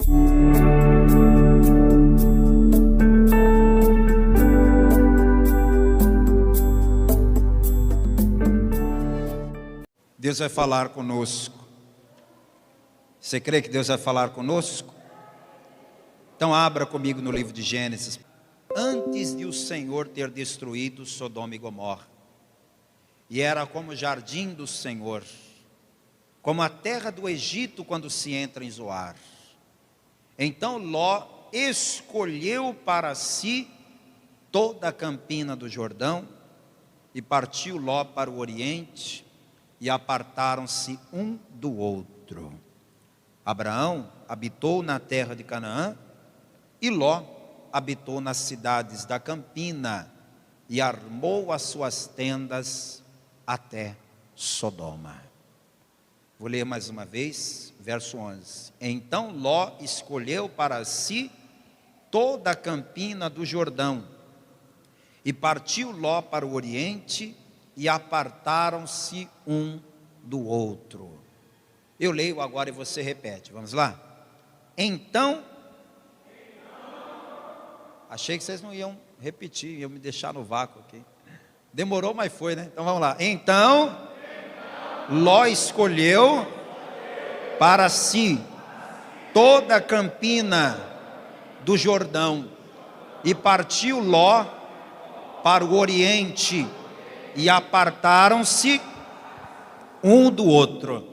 Deus vai falar conosco. Você crê que Deus vai falar conosco? Então abra comigo no livro de Gênesis. Antes de o Senhor ter destruído Sodoma e Gomorra, e era como o jardim do Senhor, como a terra do Egito quando se entra em Zoar. Então Ló escolheu para si toda a campina do Jordão, e partiu Ló para o oriente, e apartaram-se um do outro. Abraão habitou na terra de Canaã, e Ló habitou nas cidades da campina, e armou as suas tendas até Sodoma. Vou ler mais uma vez, verso 11. Então Ló escolheu para si toda a campina do Jordão, e partiu Ló para o oriente, e apartaram-se um do outro. Eu leio agora e você repete, vamos lá? Então, achei que vocês não iam repetir, iam me deixar no vácuo aqui. Demorou, mas foi, né? Então vamos lá. Então Ló escolheu para si toda a campina do Jordão, e partiu Ló para o oriente, e apartaram-se um do outro.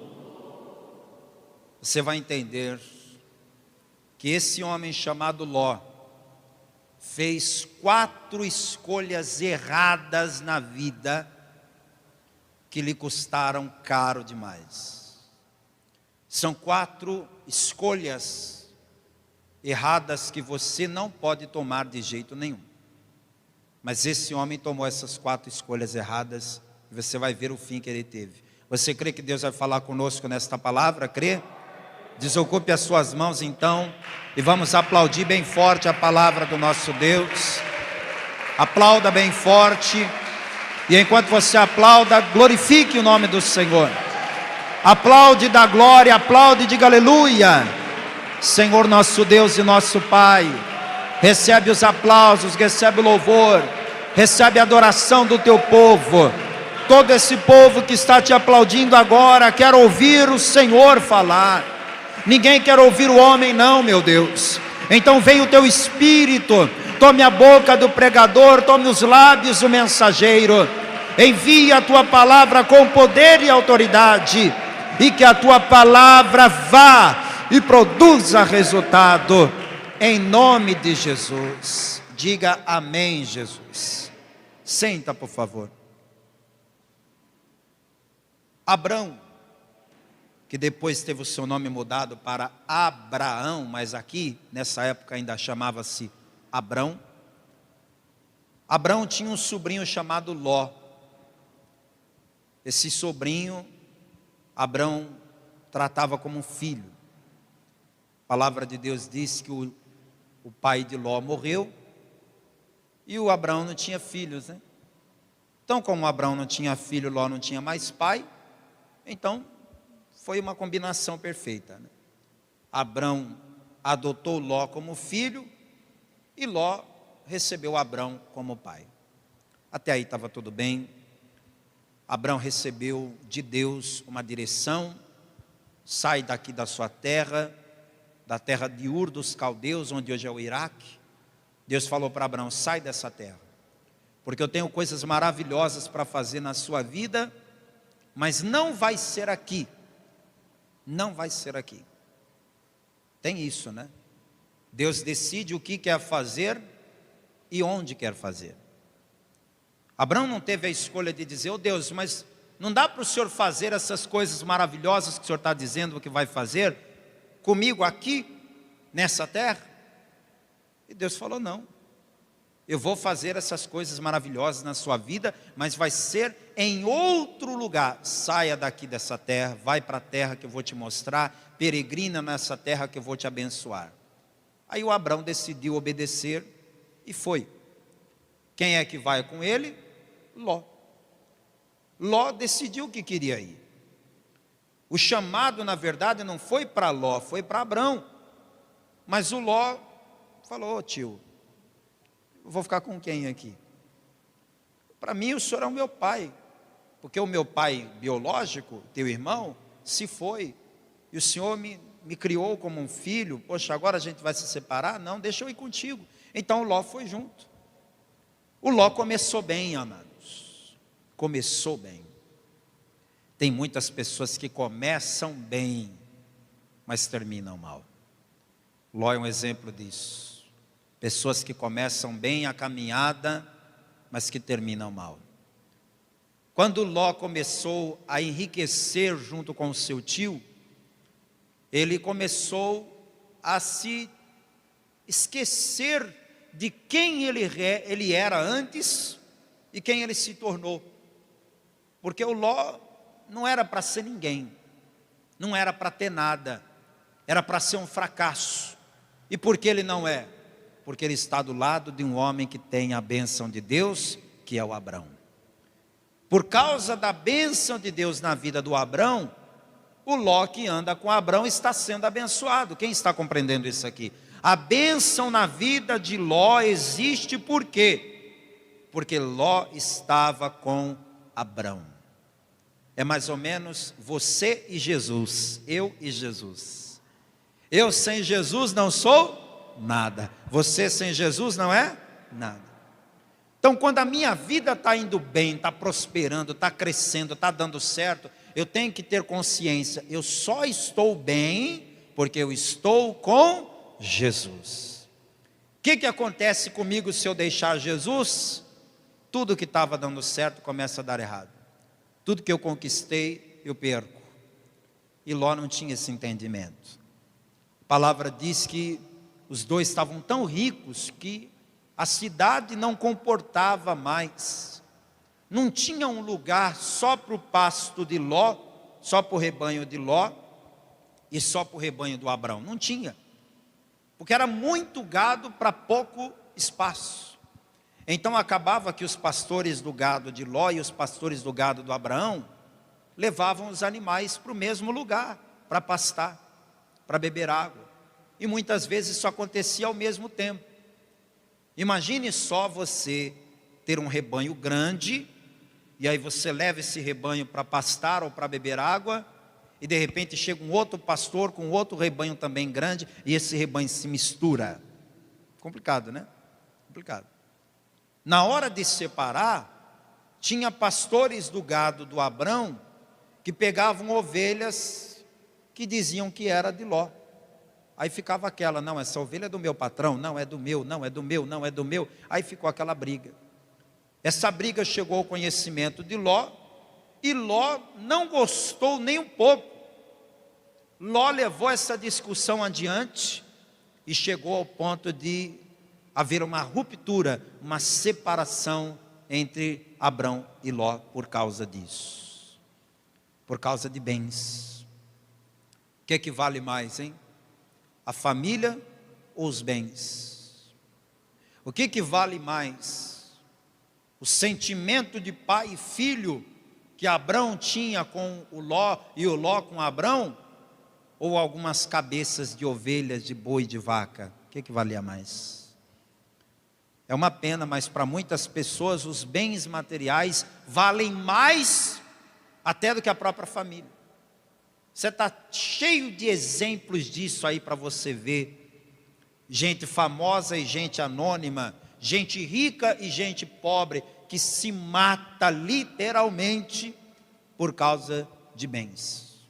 Você vai entender que esse homem chamado Ló fez 4 escolhas erradas na vida, que lhe custaram caro demais. São 4 escolhas erradas que você não pode tomar de jeito nenhum. Mas esse homem tomou essas 4 escolhas erradas, e você vai ver o fim que ele teve. Você crê que Deus vai falar conosco nesta palavra? Crê? Desocupe as suas mãos então, e vamos aplaudir bem forte a palavra do nosso Deus. Aplauda bem forte, e enquanto você aplauda, glorifique o nome do Senhor. Aplaude, dá glória, aplaude, diga aleluia. Senhor nosso Deus e nosso Pai, recebe os aplausos, recebe o louvor, recebe a adoração do teu povo. Todo esse povo que está te aplaudindo agora quer ouvir o Senhor falar. Ninguém quer ouvir o homem não, meu Deus. Então vem o teu Espírito, tome a boca do pregador, tome os lábios do mensageiro, envia a tua palavra com poder e autoridade, e que a tua palavra vá e produza resultado, em nome de Jesus. Diga amém, Jesus. Senta, por favor. Abrão, que depois teve o seu nome mudado para Abraão, mas aqui, nessa época ainda chamava-se Abrão. Abrão tinha um sobrinho chamado Ló. Esse sobrinho, Abrão tratava como um filho. A palavra de Deus diz que o pai de Ló morreu, e o Abrão não tinha filhos, né? Então, como Abrão não tinha filho, Ló não tinha mais pai, então foi uma combinação perfeita, né? Abrão adotou Ló como filho, e Ló recebeu Abrão como pai. Até aí estava tudo bem. Abrão recebeu de Deus uma direção: sai daqui da sua terra, da terra de Ur dos Caldeus, onde hoje é o Iraque. Deus falou para Abrão: sai dessa terra, porque eu tenho coisas maravilhosas para fazer na sua vida, mas não vai ser aqui. Não vai ser aqui. Tem isso, né? Deus decide o que quer fazer e onde quer fazer. Abrão não teve a escolha de dizer: oh Deus, mas não dá para o Senhor fazer essas coisas maravilhosas que o Senhor está dizendo que vai fazer comigo aqui, nessa terra? E Deus falou: não, eu vou fazer essas coisas maravilhosas na sua vida, mas vai ser em outro lugar. Saia daqui dessa terra, vai para a terra que eu vou te mostrar, peregrina nessa terra que eu vou te abençoar. Aí o Abrão decidiu obedecer e foi. Quem é que vai com ele? Ló. Ló decidiu que queria ir. O chamado, na verdade, não foi para Ló, foi para Abrão. Mas o Ló falou: ô tio, eu vou ficar com quem aqui? Para mim o senhor é o meu pai, porque o meu pai biológico, teu irmão, se foi, e o senhor me criou como um filho. Poxa, agora a gente vai se separar? Não, deixa eu ir contigo. Então o Ló foi junto. O Ló começou bem, amados, começou bem. Tem muitas pessoas que começam bem, mas terminam mal. Ló é um exemplo disso. Pessoas que começam bem a caminhada, mas que terminam mal. Quando Ló começou a enriquecer junto com o seu tio, ele começou a se esquecer de quem ele era antes e quem ele se tornou. Porque o Ló não era para ser ninguém, não era para ter nada, era para ser um fracasso. E por que ele não é? Porque ele está do lado de um homem que tem a bênção de Deus, que é o Abrão. Por causa da bênção de Deus na vida do Abrão, o Ló que anda com Abrão está sendo abençoado. Quem está compreendendo isso aqui? A bênção na vida de Ló existe por quê? Porque Ló estava com Abrão. É mais ou menos você e Jesus, eu e Jesus. Eu sem Jesus não sou nada. Você sem Jesus não é nada. Então quando a minha vida está indo bem, está prosperando, está crescendo, está dando certo, eu tenho que ter consciência, eu só estou bem porque eu estou com Jesus. O que acontece comigo se eu deixar Jesus? Tudo que estava dando certo começa a dar errado. Tudo que eu conquistei, eu perco. E Ló não tinha esse entendimento. A palavra diz que os dois estavam tão ricos que a cidade não comportava mais. Não tinha um lugar só para o pasto de Ló, só para o rebanho de Ló e só para o rebanho do Abrão. Não tinha. Porque era muito gado para pouco espaço. Então acabava que os pastores do gado de Ló e os pastores do gado do Abraão levavam os animais para o mesmo lugar, para pastar, para beber água. E muitas vezes isso acontecia ao mesmo tempo. Imagine só você ter um rebanho grande, e aí você leva esse rebanho para pastar ou para beber água, e de repente chega um outro pastor com outro rebanho também grande, e esse rebanho se mistura. Complicado, né? Complicado. Na hora de separar, tinha pastores do gado do Abrão que pegavam ovelhas que diziam que era de Ló. Aí ficava aquela: não, essa ovelha é do meu patrão, não, é do meu, não, é do meu, não, é do meu. Aí ficou aquela briga. Essa briga chegou ao conhecimento de Ló, e Ló não gostou nem um pouco. Ló levou essa discussão adiante e chegou ao ponto de haver uma ruptura, uma separação entre Abrão e Ló por causa disso. Por causa de bens. O que vale mais, hein? A família ou os bens? O que vale mais? O sentimento de pai e filho que Abrão tinha com o Ló e o Ló com Abrão? Ou algumas cabeças de ovelhas, de boi, de vaca? O que valia mais? É uma pena, mas para muitas pessoas os bens materiais valem mais até do que a própria família. Você está cheio de exemplos disso aí para você ver. Gente famosa e gente anônima, gente rica e gente pobre, que se mata literalmente por causa de bens.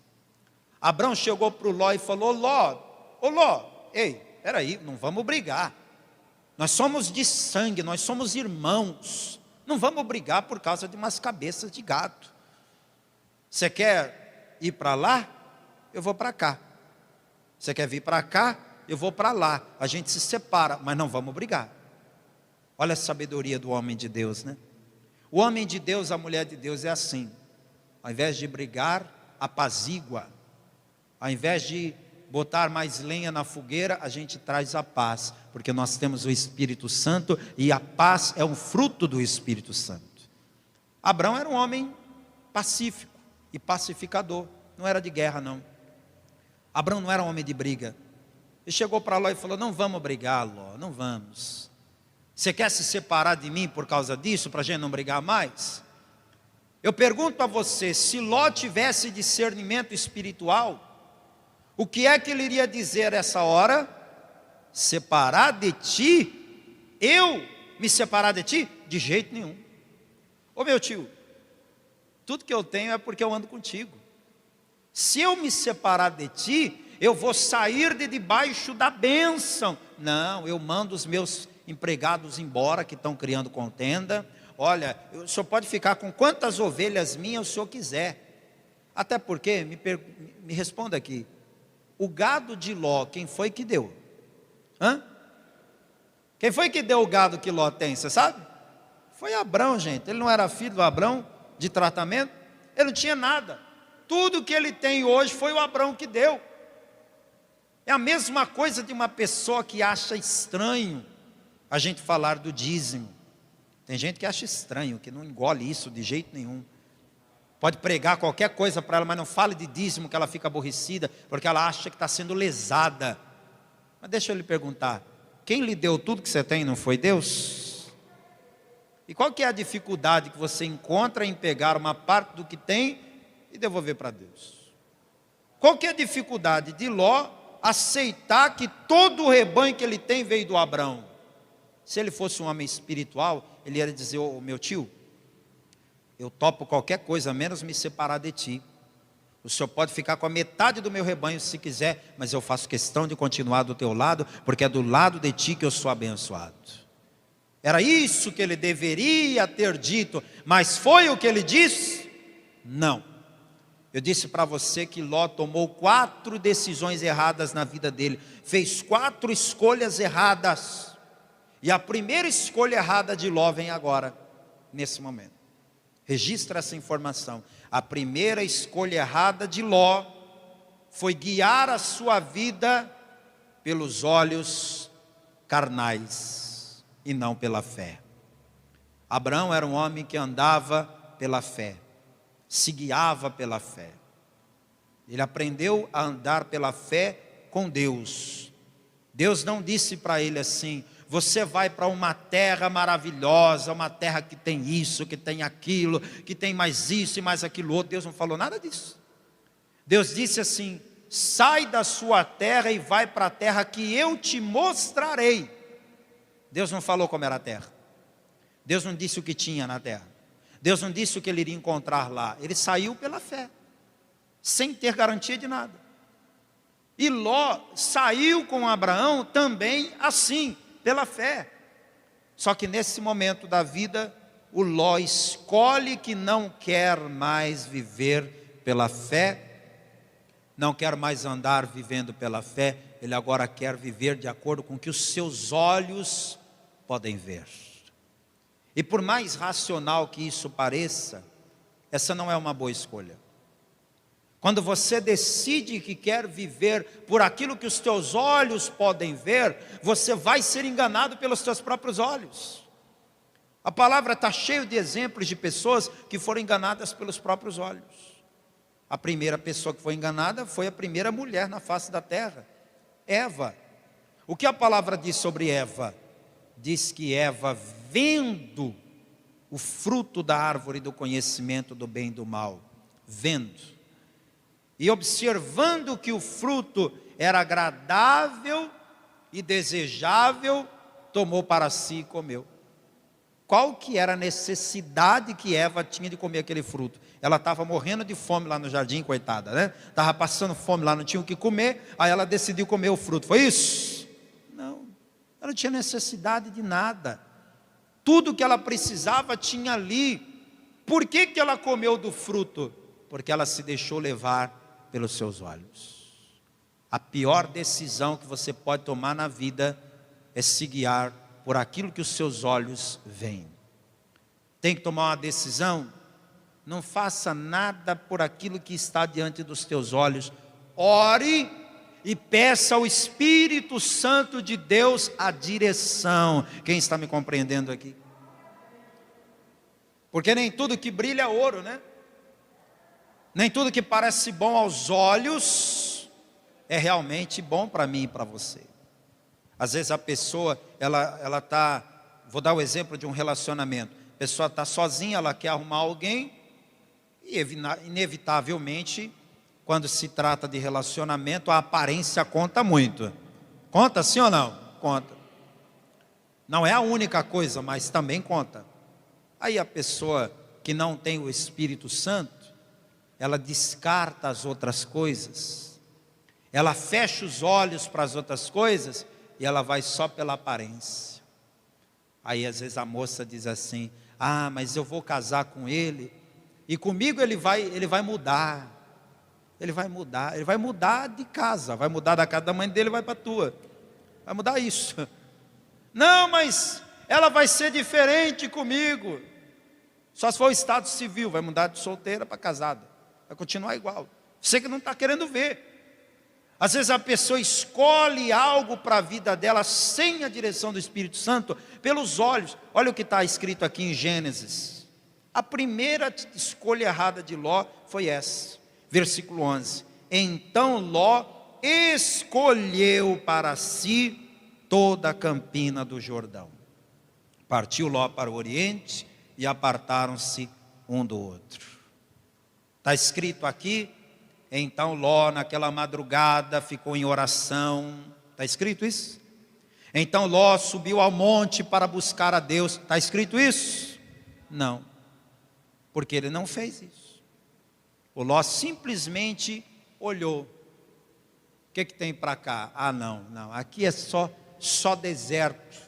Abrão chegou para o Ló e falou: Ló, ô Ló, ei, peraí, não vamos brigar. Nós somos de sangue, nós somos irmãos. Não vamos brigar por causa de umas cabeças de gado. Você quer ir para lá? Eu vou para cá. Você quer vir para cá? Eu vou para lá. A gente se separa, mas não vamos brigar. Olha a sabedoria do homem de Deus, né? O homem de Deus, a mulher de Deus é assim. Ao invés de brigar, apazigua. Ao invés de botar mais lenha na fogueira, a gente traz a paz, porque nós temos o Espírito Santo, e a paz é um fruto do Espírito Santo. Abrão era um homem pacífico e pacificador, não era de guerra não. Abrão não era um homem de briga. E chegou para Ló e falou: não vamos brigar, Ló, não vamos. Você quer se separar de mim por causa disso, para a gente não brigar mais? Eu pergunto a você, se Ló tivesse discernimento espiritual, o que é que ele iria dizer essa hora? Separar de ti? Eu me separar de ti? De jeito nenhum. Ô meu tio, tudo que eu tenho é porque eu ando contigo. Se eu me separar de ti, eu vou sair de debaixo da bênção. Não, eu mando os meus empregados embora, que estão criando contenda. Olha, o senhor pode ficar com quantas ovelhas minhas o senhor quiser. Até porque, me responda aqui, o gado de Ló, quem foi que deu? Hã? Quem foi que deu o gado que Ló tem, você sabe? Foi Abrão, gente. Ele não era filho do Abrão, de tratamento? Ele não tinha nada. Tudo que ele tem hoje foi o Abrão que deu. É a mesma coisa de uma pessoa que acha estranho a gente falar do dízimo. Tem gente que acha estranho, que não engole isso de jeito nenhum. Pode pregar qualquer coisa para ela, mas não fale de dízimo, que ela fica aborrecida, porque ela acha que está sendo lesada. Mas deixa eu lhe perguntar, quem lhe deu tudo que você tem, não foi Deus? E qual que é a dificuldade que você encontra em pegar uma parte do que tem e devolver para Deus? Qual que é a dificuldade de Ló aceitar que todo o rebanho que ele tem veio do Abrão? Se ele fosse um homem espiritual, ele ia dizer: ô meu tio, eu topo qualquer coisa, menos me separar de ti. O senhor pode ficar com a metade do meu rebanho se quiser, mas eu faço questão de continuar do teu lado, porque é do lado de ti que eu sou abençoado. Era isso que ele deveria ter dito, mas foi o que ele disse? Não. Eu disse para você que Ló tomou 4 decisões erradas na vida dele, fez 4 escolhas erradas, e a primeira escolha errada de Ló vem agora, nesse momento. Registra essa informação. A primeira escolha errada de Ló foi guiar a sua vida pelos olhos carnais e não pela fé. Abraão era um homem que andava pela fé, se guiava pela fé. Ele aprendeu a andar pela fé com Deus. Deus não disse para ele assim: você vai para uma terra maravilhosa, uma terra que tem isso, que tem aquilo, que tem mais isso e mais aquilo outro. Deus não falou nada disso. Deus disse assim: sai da sua terra e vai para a terra que eu te mostrarei. Deus não falou como era a terra. Deus não disse o que tinha na terra. Deus não disse o que ele iria encontrar lá. Ele saiu pela fé, sem ter garantia de nada. E Ló saiu com Abraão também assim, pela fé. Só que nesse momento da vida, o Ló escolhe que não quer mais viver pela fé, não quer mais andar vivendo pela fé, ele agora quer viver de acordo com o que os seus olhos podem ver. E por mais racional que isso pareça, essa não é uma boa escolha. Quando você decide que quer viver por aquilo que os teus olhos podem ver, você vai ser enganado pelos teus próprios olhos. A palavra está cheia de exemplos de pessoas que foram enganadas pelos próprios olhos. A primeira pessoa que foi enganada foi a primeira mulher na face da terra, Eva. O que a palavra diz sobre Eva? Diz que Eva, vendo o fruto da árvore do conhecimento do bem e do mal, vendo, e observando que o fruto era agradável e desejável, tomou para si e comeu. Qual que era a necessidade que Eva tinha de comer aquele fruto? Ela estava morrendo de fome lá no jardim, coitada, né? Estava passando fome lá, não tinha o que comer, aí ela decidiu comer o fruto, foi isso? Não, ela não tinha necessidade de nada. Tudo que ela precisava tinha ali. Por que que ela comeu do fruto? Porque ela se deixou levar pelos seus olhos. A pior decisão que você pode tomar na vida é se guiar por aquilo que os seus olhos veem. Tem que tomar uma decisão? Não faça nada por aquilo que está diante dos teus olhos. Ore e peça ao Espírito Santo de Deus a direção. Quem está me compreendendo aqui? Porque nem tudo que brilha é ouro, né? Nem tudo que parece bom aos olhos é realmente bom para mim e para você. Às vezes a pessoa, ela está, vou dar o exemplo de um relacionamento, a pessoa está sozinha, ela quer arrumar alguém, e inevitavelmente, quando se trata de relacionamento, a aparência conta muito. Conta sim ou não? Conta. Não é a única coisa, mas também conta. Aí a pessoa que não tem o Espírito Santo, ela descarta as outras coisas, ela fecha os olhos para as outras coisas, e ela vai só pela aparência. Aí às vezes a moça diz assim: ah, mas eu vou casar com ele, e comigo ele vai mudar. Ele vai mudar de casa, vai mudar da casa da mãe dele e vai para a tua. Vai mudar isso. Não, mas ela vai ser diferente comigo. Só se for o estado civil, vai mudar de solteira para casada. Vai continuar igual. Você que não está querendo ver. Às vezes a pessoa escolhe algo para a vida dela sem a direção do Espírito Santo, pelos olhos. Olha o que está escrito aqui em Gênesis. A primeira escolha errada de Ló foi essa. Versículo 11. Então Ló escolheu para si toda a campina do Jordão. Partiu Ló para o oriente e apartaram-se um do outro. Está escrito aqui, então Ló naquela madrugada ficou em oração. Está escrito isso? Então Ló subiu ao monte para buscar a Deus. Está escrito isso? Não, porque ele não fez isso. O Ló simplesmente olhou. O que tem para cá? Ah, não, aqui é só deserto,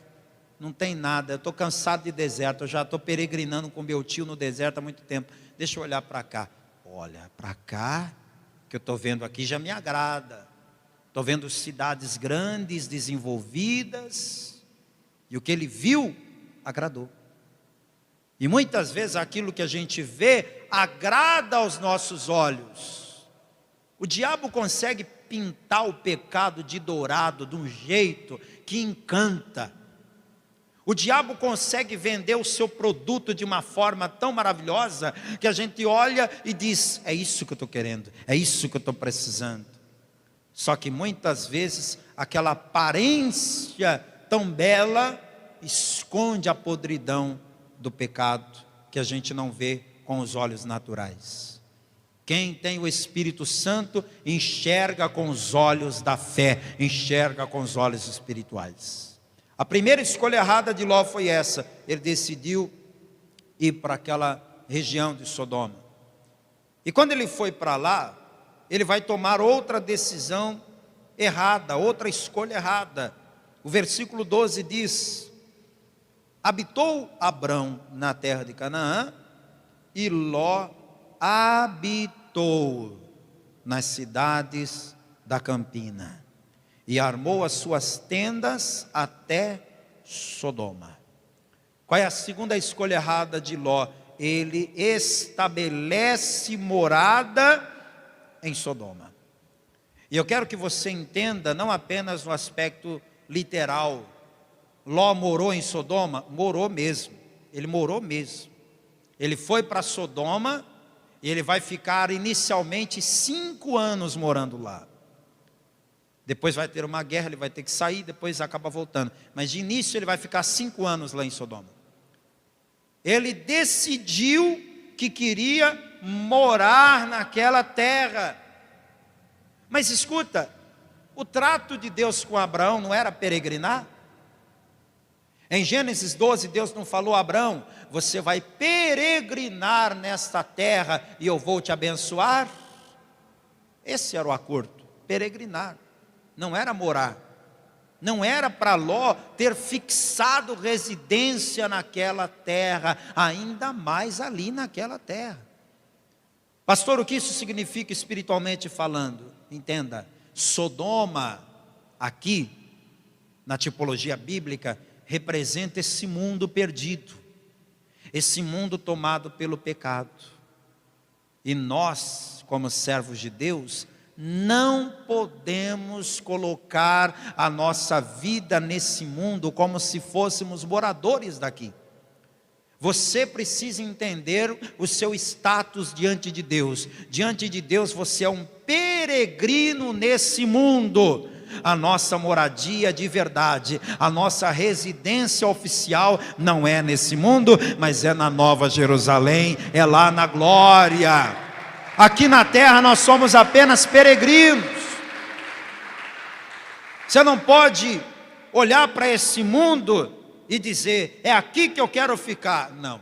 não tem nada, eu estou cansado de deserto, eu já estou peregrinando com meu tio no deserto há muito tempo, deixa eu olhar para cá. Olha, para cá, que eu estou vendo aqui já me agrada, estou vendo cidades grandes, desenvolvidas, e o que ele viu, agradou. E muitas vezes aquilo que a gente vê, agrada aos nossos olhos. O diabo consegue pintar o pecado de dourado, de um jeito que encanta. O diabo consegue vender o seu produto de uma forma tão maravilhosa, que a gente olha e diz: é isso que eu estou querendo, é isso que eu estou precisando. Só que muitas vezes, aquela aparência tão bela, esconde a podridão do pecado, que a gente não vê com os olhos naturais. Quem tem o Espírito Santo enxerga com os olhos da fé, enxerga com os olhos espirituais. A primeira escolha errada de Ló foi essa. Ele decidiu ir para aquela região de Sodoma. E quando ele foi para lá, ele vai tomar outra decisão errada, outra escolha errada. O versículo 12 diz: habitou Abrão na terra de Canaã, e Ló habitou nas cidades da campina, e armou as suas tendas até Sodoma. Qual é a segunda escolha errada de Ló? Ele estabelece morada em Sodoma. E eu quero que você entenda, não apenas no aspecto literal. Ló morou em Sodoma? Morou mesmo, ele morou mesmo. Ele foi para Sodoma, e ele vai ficar inicialmente 5 anos morando lá. Depois vai ter uma guerra, ele vai ter que sair, depois acaba voltando. Mas de início ele vai ficar 5 anos lá em Sodoma. Ele decidiu que queria morar naquela terra. Mas escuta, o trato de Deus com Abraão não era peregrinar? Em Gênesis 12, Deus não falou a Abraão: você vai peregrinar nesta terra e eu vou te abençoar? Esse era o acordo, peregrinar. Não era morar. Não era para Ló ter fixado residência naquela terra, ainda mais ali naquela terra. Pastor, o que isso significa espiritualmente falando? Entenda, Sodoma, aqui, na tipologia bíblica, representa esse mundo perdido, esse mundo tomado pelo pecado. E nós, como servos de Deus, não podemos colocar a nossa vida nesse mundo como se fôssemos moradores daqui. Você precisa entender o seu status diante de Deus. Diante de Deus você é um peregrino nesse mundo. A nossa moradia de verdade, a nossa residência oficial não é nesse mundo, mas é na Nova Jerusalém, é lá na glória. Aqui na terra nós somos apenas peregrinos. Você não pode olhar para esse mundo e dizer, é aqui que eu quero ficar. Não,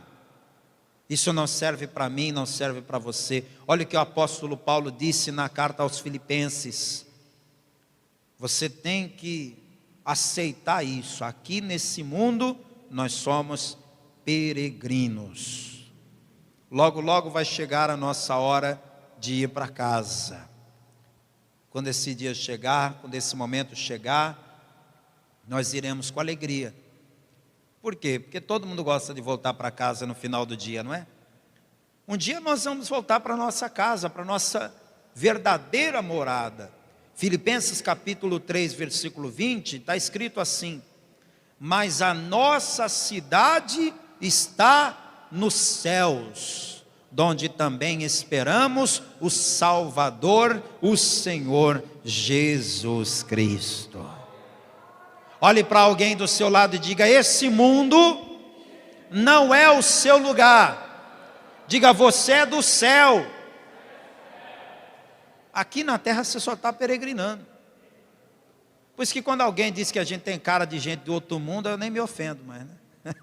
isso não serve para mim, não serve para você. Olha o que o apóstolo Paulo disse na carta aos Filipenses. Você tem que aceitar isso. Aqui nesse mundo nós somos peregrinos. Logo, logo vai chegar a nossa hora de ir para casa. Quando esse dia chegar, quando esse momento chegar, nós iremos com alegria. Por quê? Porque todo mundo gosta de voltar para casa no final do dia, não é? Um dia nós vamos voltar para a nossa casa, para a nossa verdadeira morada. Filipenses capítulo 3, versículo 20, está escrito assim: mas a nossa cidade está nos céus, donde também esperamos o Salvador, o Senhor Jesus Cristo. Olhe para alguém do seu lado e diga: esse mundo não é o seu lugar. Diga: você é do céu. Aqui na terra você só está peregrinando. Por isso que quando alguém diz que a gente tem cara de gente do outro mundo, eu nem me ofendo mais, né?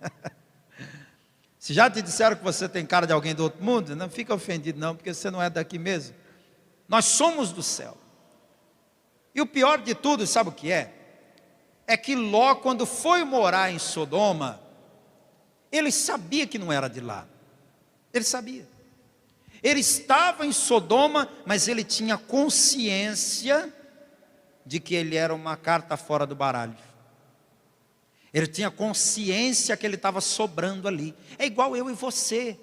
Se já te disseram que você tem cara de alguém do outro mundo, não fica ofendido não, porque você não é daqui mesmo. Nós somos do céu. E o pior de tudo, sabe o que é? É que Ló, quando foi morar em Sodoma, ele sabia que não era de lá. Ele sabia. Ele estava em Sodoma, mas ele tinha consciência de que ele era uma carta fora do baralho. Ele tinha consciência que ele estava sobrando ali. É igual eu e você.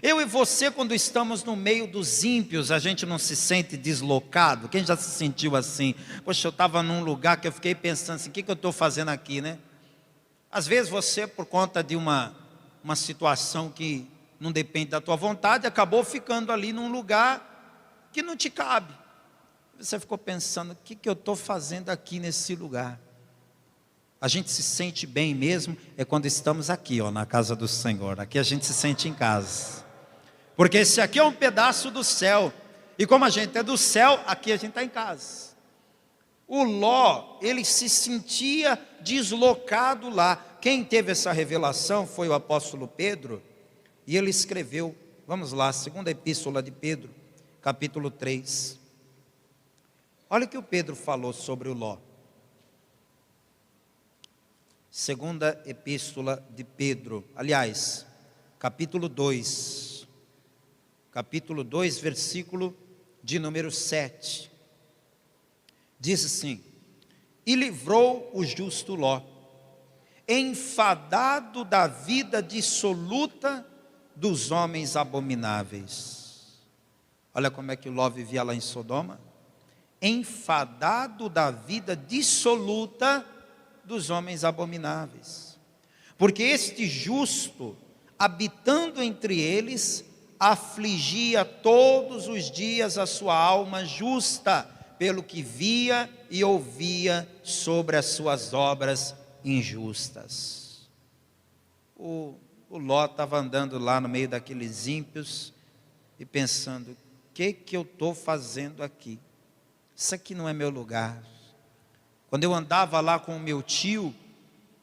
Eu e você, quando estamos no meio dos ímpios, a gente não se sente deslocado? Quem já se sentiu assim? Poxa, eu estava num lugar que eu fiquei pensando assim, o que eu estou fazendo aqui, né? Às vezes você, por conta de uma situação que não depende da tua vontade, acabou ficando ali num lugar que não te cabe. Você ficou pensando, o que eu estou fazendo aqui nesse lugar? A gente se sente bem mesmo é quando estamos aqui, ó, na casa do Senhor. Aqui a gente se sente em casa. Porque esse aqui é um pedaço do céu. E como a gente é do céu, aqui a gente está em casa. O Ló, ele se sentia deslocado lá. Quem teve essa revelação foi o apóstolo Pedro. E ele escreveu, vamos lá, segunda epístola de Pedro, capítulo 3. Olha o que o Pedro falou sobre o Ló. Segunda epístola de Pedro, aliás, capítulo 2. Capítulo 2, versículo de número 7. Diz assim: e livrou o justo Ló, enfadado da vida dissoluta dos homens abomináveis. Olha como é que Ló vivia lá em Sodoma. Enfadado da vida dissoluta dos homens abomináveis. Porque este justo, habitando entre eles, afligia todos os dias a sua alma justa, pelo que via e ouvia sobre as suas obras injustas. O Ló estava andando lá no meio daqueles ímpios e pensando, o que eu estou fazendo aqui? Isso aqui não é meu lugar. Quando eu andava lá com o meu tio,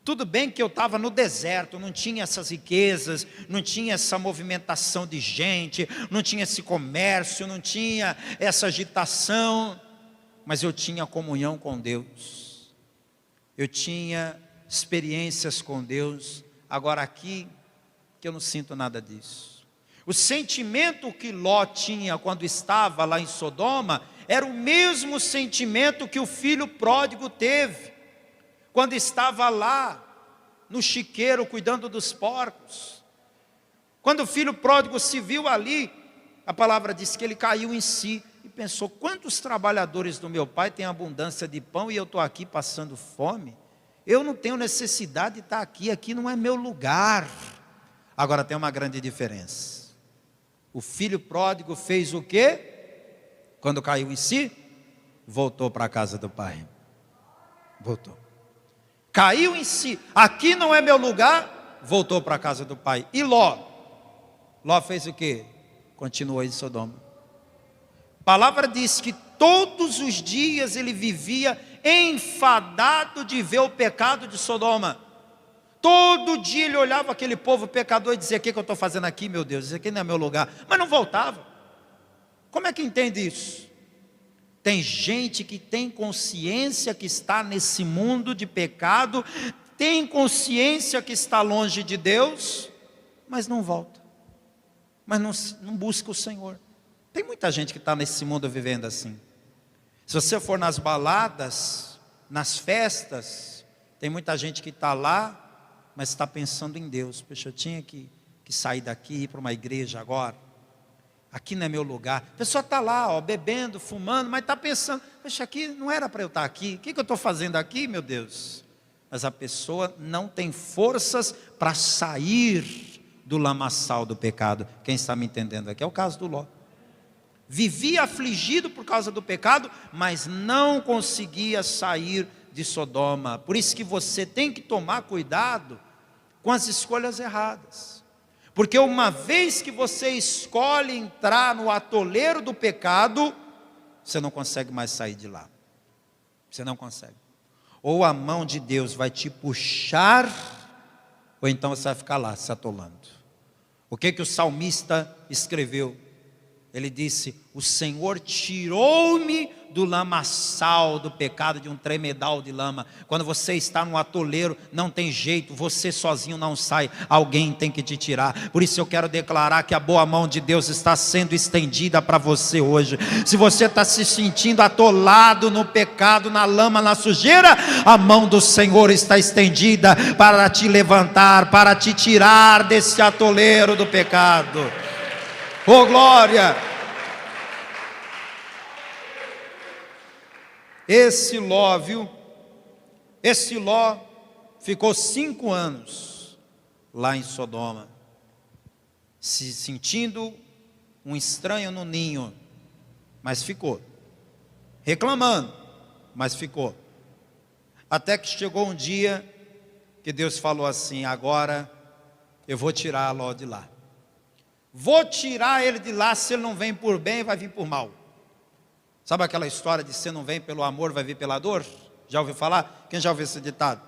tudo bem que eu estava no deserto, não tinha essas riquezas, não tinha essa movimentação de gente, não tinha esse comércio, não tinha essa agitação, mas eu tinha comunhão com Deus, eu tinha experiências com Deus. Agora aqui, que eu não sinto nada disso. O sentimento que Ló tinha quando estava lá em Sodoma, era o mesmo sentimento que o filho pródigo teve, quando estava lá, no chiqueiro, cuidando dos porcos. Quando o filho pródigo se viu ali, a palavra diz que ele caiu em si, e pensou, quantos trabalhadores do meu pai têm abundância de pão, e eu estou aqui passando fome? Eu não tenho necessidade de estar aqui, aqui não é meu lugar. Agora tem uma grande diferença. O filho pródigo fez o quê? Quando caiu em si, voltou para a casa do pai. Voltou. Caiu em si, aqui não é meu lugar, voltou para a casa do pai. E Ló? Ló fez o quê? Continuou em Sodoma. A palavra diz que todos os dias ele vivia enfadado de ver o pecado de Sodoma. Todo dia ele olhava aquele povo pecador e dizia: o que eu estou fazendo aqui, meu Deus? Isso aqui não é meu lugar. Mas não voltava. Como é que entende isso? Tem gente que tem consciência que está nesse mundo de pecado, tem consciência que está longe de Deus, mas não volta, mas não busca o Senhor. Tem muita gente que está nesse mundo vivendo assim. Se você for nas baladas, nas festas, tem muita gente que está lá, mas está pensando em Deus. Poxa, eu tinha que sair daqui e ir para uma igreja agora. Aqui não é meu lugar. A pessoa está lá, ó, bebendo, fumando, mas está pensando: poxa, aqui não era para eu estar aqui. O que eu estou fazendo aqui, meu Deus? Mas a pessoa não tem forças para sair do lamaçal do pecado. Quem está me entendendo aqui? É o caso do Ló. Vivia afligido por causa do pecado, mas não conseguia sair de Sodoma. Por isso que você tem que tomar cuidado com as escolhas erradas. Porque uma vez que você escolhe entrar no atoleiro do pecado, você não consegue mais sair de lá. Você não consegue. Ou a mão de Deus vai te puxar, ou então você vai ficar lá se atolando. O que o salmista escreveu? Ele disse: o Senhor tirou-me do lamaçal do pecado, de um tremedal de lama. Quando você está no atoleiro, não tem jeito, você sozinho não sai, alguém tem que te tirar. Por isso eu quero declarar que a boa mão de Deus está sendo estendida para você hoje. Se você está se sentindo atolado no pecado, na lama, na sujeira, a mão do Senhor está estendida para te levantar, para te tirar desse atoleiro do pecado. Oh, glória! Esse Ló, viu? Esse Ló ficou 5 anos lá em Sodoma, se sentindo um estranho no ninho, mas ficou. Reclamando, mas ficou. Até que chegou um dia que Deus falou assim: agora eu vou tirar Ló de lá. Vou tirar ele de lá. Se ele não vem por bem, vai vir por mal. Sabe aquela história de se não vem pelo amor, vai vir pela dor? Já ouviu falar? Quem já ouviu esse ditado?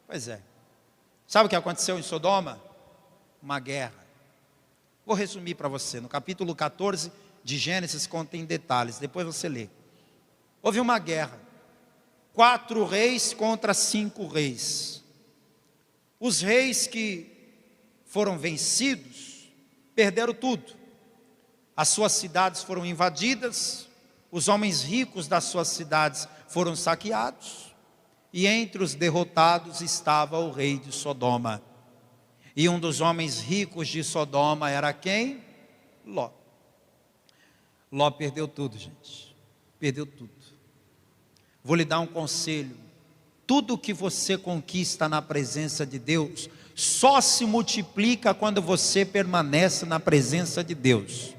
Pois é. Sabe o que aconteceu em Sodoma? Uma guerra. Vou resumir para você. No capítulo 14 de Gênesis contém detalhes, depois você lê. Houve uma guerra. 4 reis contra 5 reis. Os reis que foram vencidos perderam tudo. As suas cidades foram invadidas, os homens ricos das suas cidades foram saqueados, e entre os derrotados estava o rei de Sodoma. E um dos homens ricos de Sodoma era quem? Ló. Ló perdeu tudo, gente. Perdeu tudo. Vou lhe dar um conselho: tudo que você conquista na presença de Deus só se multiplica quando você permanece na presença de Deus.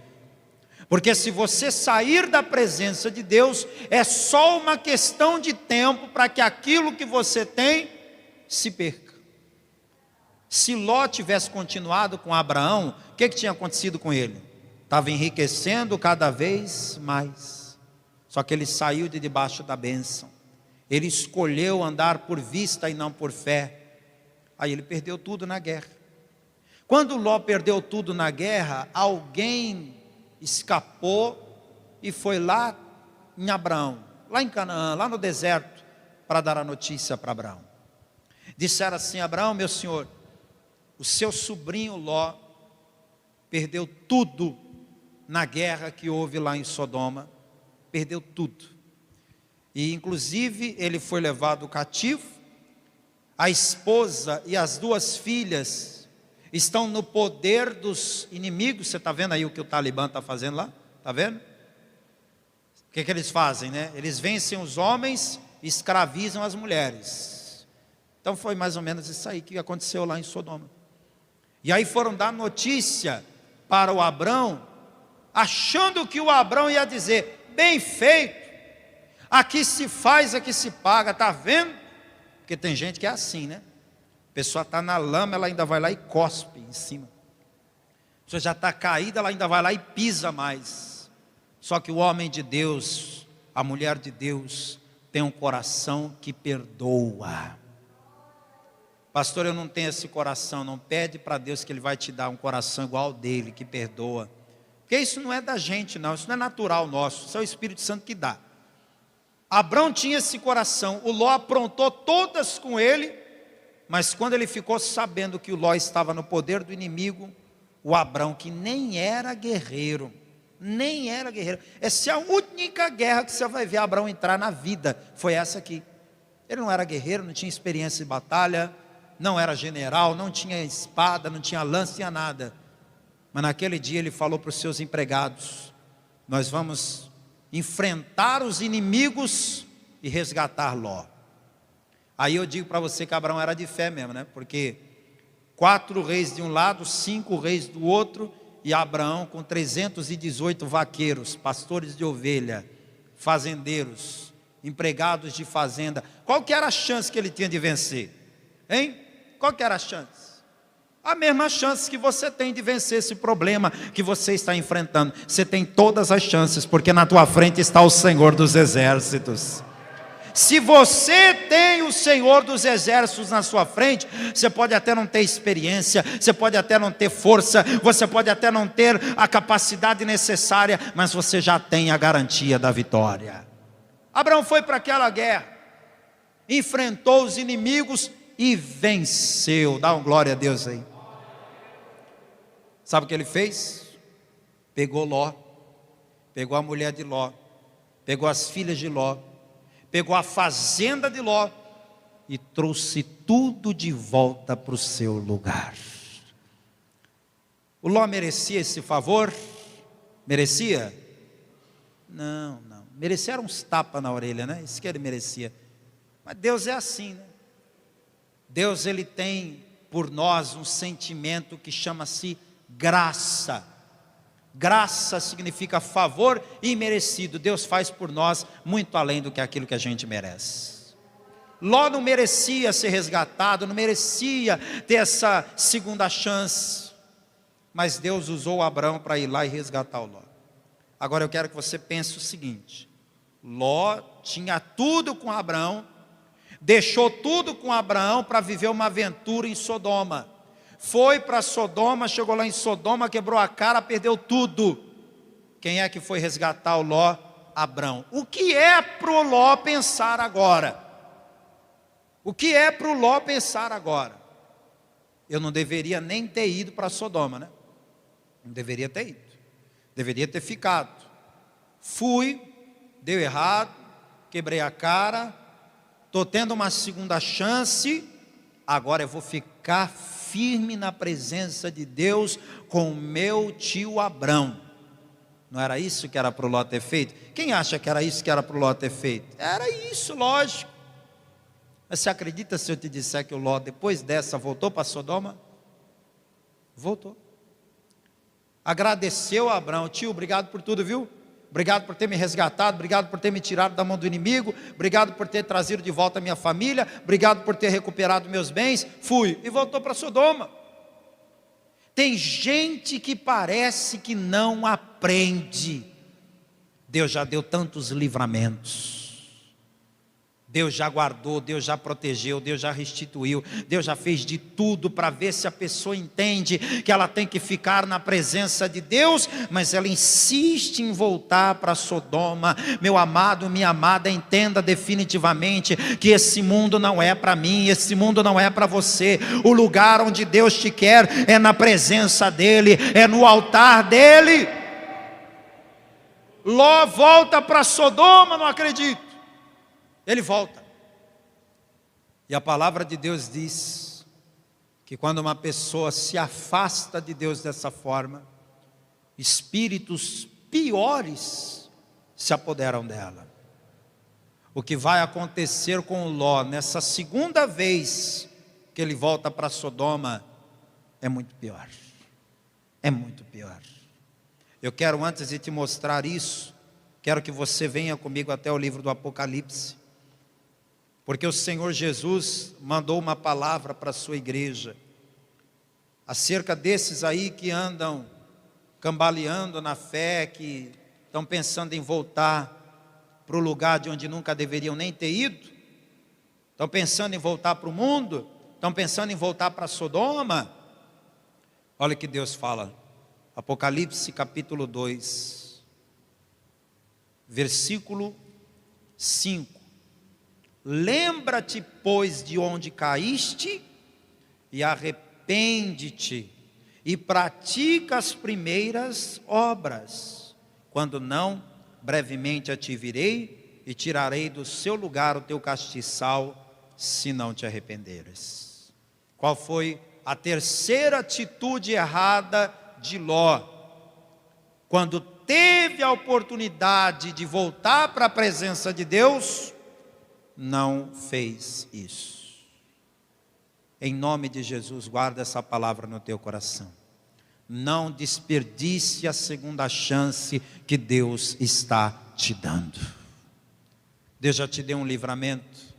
Porque se você sair da presença de Deus, é só uma questão de tempo para que aquilo que você tem se perca. Se Ló tivesse continuado com Abraão, o que tinha acontecido com ele? Estava enriquecendo cada vez mais. Só que ele saiu de debaixo da bênção. Ele escolheu andar por vista e não por fé. Aí ele perdeu tudo na guerra. Quando Ló perdeu tudo na guerra, alguém escapou e foi lá em Abraão, lá em Canaã, lá no deserto, para dar a notícia para Abraão. Disseram assim: Abraão, meu senhor, o seu sobrinho Ló perdeu tudo na guerra que houve lá em Sodoma, perdeu tudo. E inclusive ele foi levado cativo, a esposa e as 2 filhas estão no poder dos inimigos. Você está vendo aí o que o Talibã está fazendo lá? Está vendo? O que eles fazem, né? Eles vencem os homens e escravizam as mulheres. Então foi mais ou menos isso aí que aconteceu lá em Sodoma. E aí foram dar notícia para o Abrão achando que o Abrão ia dizer: bem feito, aqui se faz, aqui se paga, está vendo? Porque tem gente que é assim, né? A pessoa está na lama, ela ainda vai lá e cospe em cima. A pessoa já está caída, ela ainda vai lá e pisa mais. Só que o homem de Deus, a mulher de Deus, tem um coração que perdoa. Pastor, eu não tenho esse coração. Não pede para Deus que Ele vai te dar um coração igual ao dele, que perdoa. Porque isso não é da gente não, isso não é natural nosso, isso é o Espírito Santo que dá. Abrão tinha esse coração, o Ló aprontou todas com ele, mas quando ele ficou sabendo que o Ló estava no poder do inimigo, o Abrão, que nem era guerreiro, essa é a única guerra que você vai ver Abrão entrar na vida, foi essa aqui. Ele não era guerreiro, não tinha experiência de batalha, não era general, não tinha espada, não tinha lança, não tinha nada. Mas naquele dia ele falou para os seus empregados: nós vamos enfrentar os inimigos e resgatar Ló. Aí eu digo para você que Abraão era de fé mesmo, né? Porque 4 reis de um lado, 5 reis do outro, e Abraão com 318 vaqueiros, pastores de ovelha, fazendeiros, empregados de fazenda. Qual que era a chance que ele tinha de vencer? Hein? Qual que era a chance? A mesma chance que você tem de vencer esse problema que você está enfrentando. Você tem todas as chances, porque na tua frente está o Senhor dos Exércitos. Se você tem o Senhor dos Exércitos na sua frente, você pode até não ter experiência, você pode até não ter força, você pode até não ter a capacidade necessária, mas você já tem a garantia da vitória. Abraão foi para aquela guerra, enfrentou os inimigos e venceu. Dá uma glória a Deus aí. Sabe o que ele fez? Pegou Ló, pegou a mulher de Ló, pegou as filhas de Ló, pegou a fazenda de Ló e trouxe tudo de volta para o seu lugar. O Ló merecia esse favor? Merecia? Não. Merecia uns tapas na orelha, né? Isso que ele merecia. Mas Deus é assim, né? Deus, Ele tem por nós um sentimento que chama-se graça. Graça significa favor imerecido. Deus faz por nós muito além do que aquilo que a gente merece. Ló não merecia ser resgatado, não merecia ter essa segunda chance, mas Deus usou Abraão para ir lá e resgatar o Ló. Agora eu quero que você pense o seguinte: Ló tinha tudo com Abraão, deixou tudo com Abraão para viver uma aventura em Sodoma. Foi para Sodoma, chegou lá em Sodoma, quebrou a cara, perdeu tudo. Quem é que foi resgatar o Ló? Abraão. O que é para o Ló pensar agora? O que é para o Ló pensar agora? Eu não deveria nem ter ido para Sodoma, né? Não deveria ter ido. Deveria ter ficado. Fui, deu errado, quebrei a cara, estou tendo uma segunda chance, agora eu vou ficar firme na presença de Deus com o meu tio Abrão. Não era isso que era para o Ló ter feito? Quem acha que era isso que era para o Ló ter feito? Era isso, lógico. Mas você acredita se eu te disser que o Ló, depois dessa, voltou para Sodoma? Voltou. Agradeceu a Abrão: tio, obrigado por tudo, viu? Obrigado por ter me resgatado, obrigado por ter me tirado da mão do inimigo, obrigado por ter trazido de volta a minha família, obrigado por ter recuperado meus bens. Fui, e voltou para Sodoma. Tem gente que parece que não aprende. Deus já deu tantos livramentos, Deus já guardou, Deus já protegeu, Deus já restituiu, Deus já fez de tudo para ver se a pessoa entende que ela tem que ficar na presença de Deus, mas ela insiste em voltar para Sodoma. Meu amado, minha amada, entenda definitivamente que esse mundo não é para mim, esse mundo não é para você. O lugar onde Deus te quer é na presença dEle, é no altar dEle. Ló volta para Sodoma, não acredito. Ele volta. E a palavra de Deus diz que quando uma pessoa se afasta de Deus dessa forma, espíritos piores se apoderam dela. O que vai acontecer com o Ló nessa segunda vez que ele volta para Sodoma é muito pior. É muito pior. Eu quero, antes de te mostrar isso, quero que você venha comigo até o livro do Apocalipse, porque o Senhor Jesus mandou uma palavra para a sua igreja, acerca desses aí que andam cambaleando na fé, que estão pensando em voltar para o lugar de onde nunca deveriam nem ter ido, estão pensando em voltar para o mundo, estão pensando em voltar para Sodoma. Olha o que Deus fala, Apocalipse capítulo 2, versículo 5. Lembra-te, pois, de onde caíste, e arrepende-te, e pratica as primeiras obras. Quando não, brevemente a te virei, e tirarei do seu lugar o teu castiçal, se não te arrependeres. Qual foi a terceira atitude errada de Ló? Quando teve a oportunidade de voltar para a presença de Deus, não fez isso. Em nome de Jesus, guarda essa palavra no teu coração. Não desperdice a segunda chance que Deus está te dando. Deus já te deu um livramento,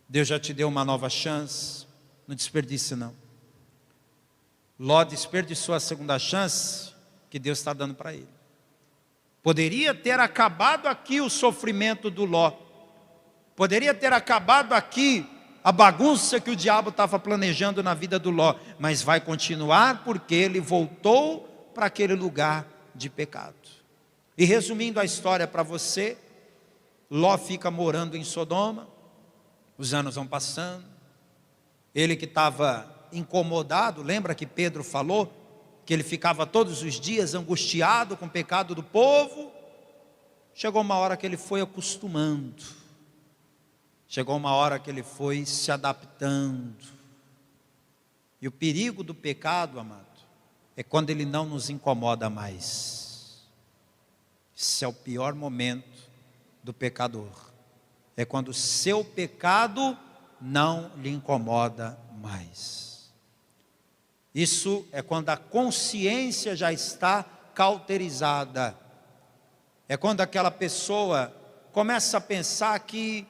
Deus já te deu uma nova chance. Não desperdice não. Ló desperdiçou a segunda chance que Deus está dando para ele. Poderia ter acabado aqui o sofrimento do Ló, poderia ter acabado aqui a bagunça que o diabo estava planejando na vida do Ló, mas vai continuar porque ele voltou para aquele lugar de pecado. E resumindo a história para você, Ló fica morando em Sodoma, os anos vão passando, ele que estava incomodado, lembra que Pedro falou que ele ficava todos os dias angustiado com o pecado do povo? Chegou uma hora que ele foi acostumando, chegou uma hora que ele foi se adaptando. E o perigo do pecado, amado, é quando ele não nos incomoda mais. Esse é o pior momento do pecador, é quando o seu pecado não lhe incomoda mais. Isso é quando a consciência já está cauterizada, é quando aquela pessoa começa a pensar que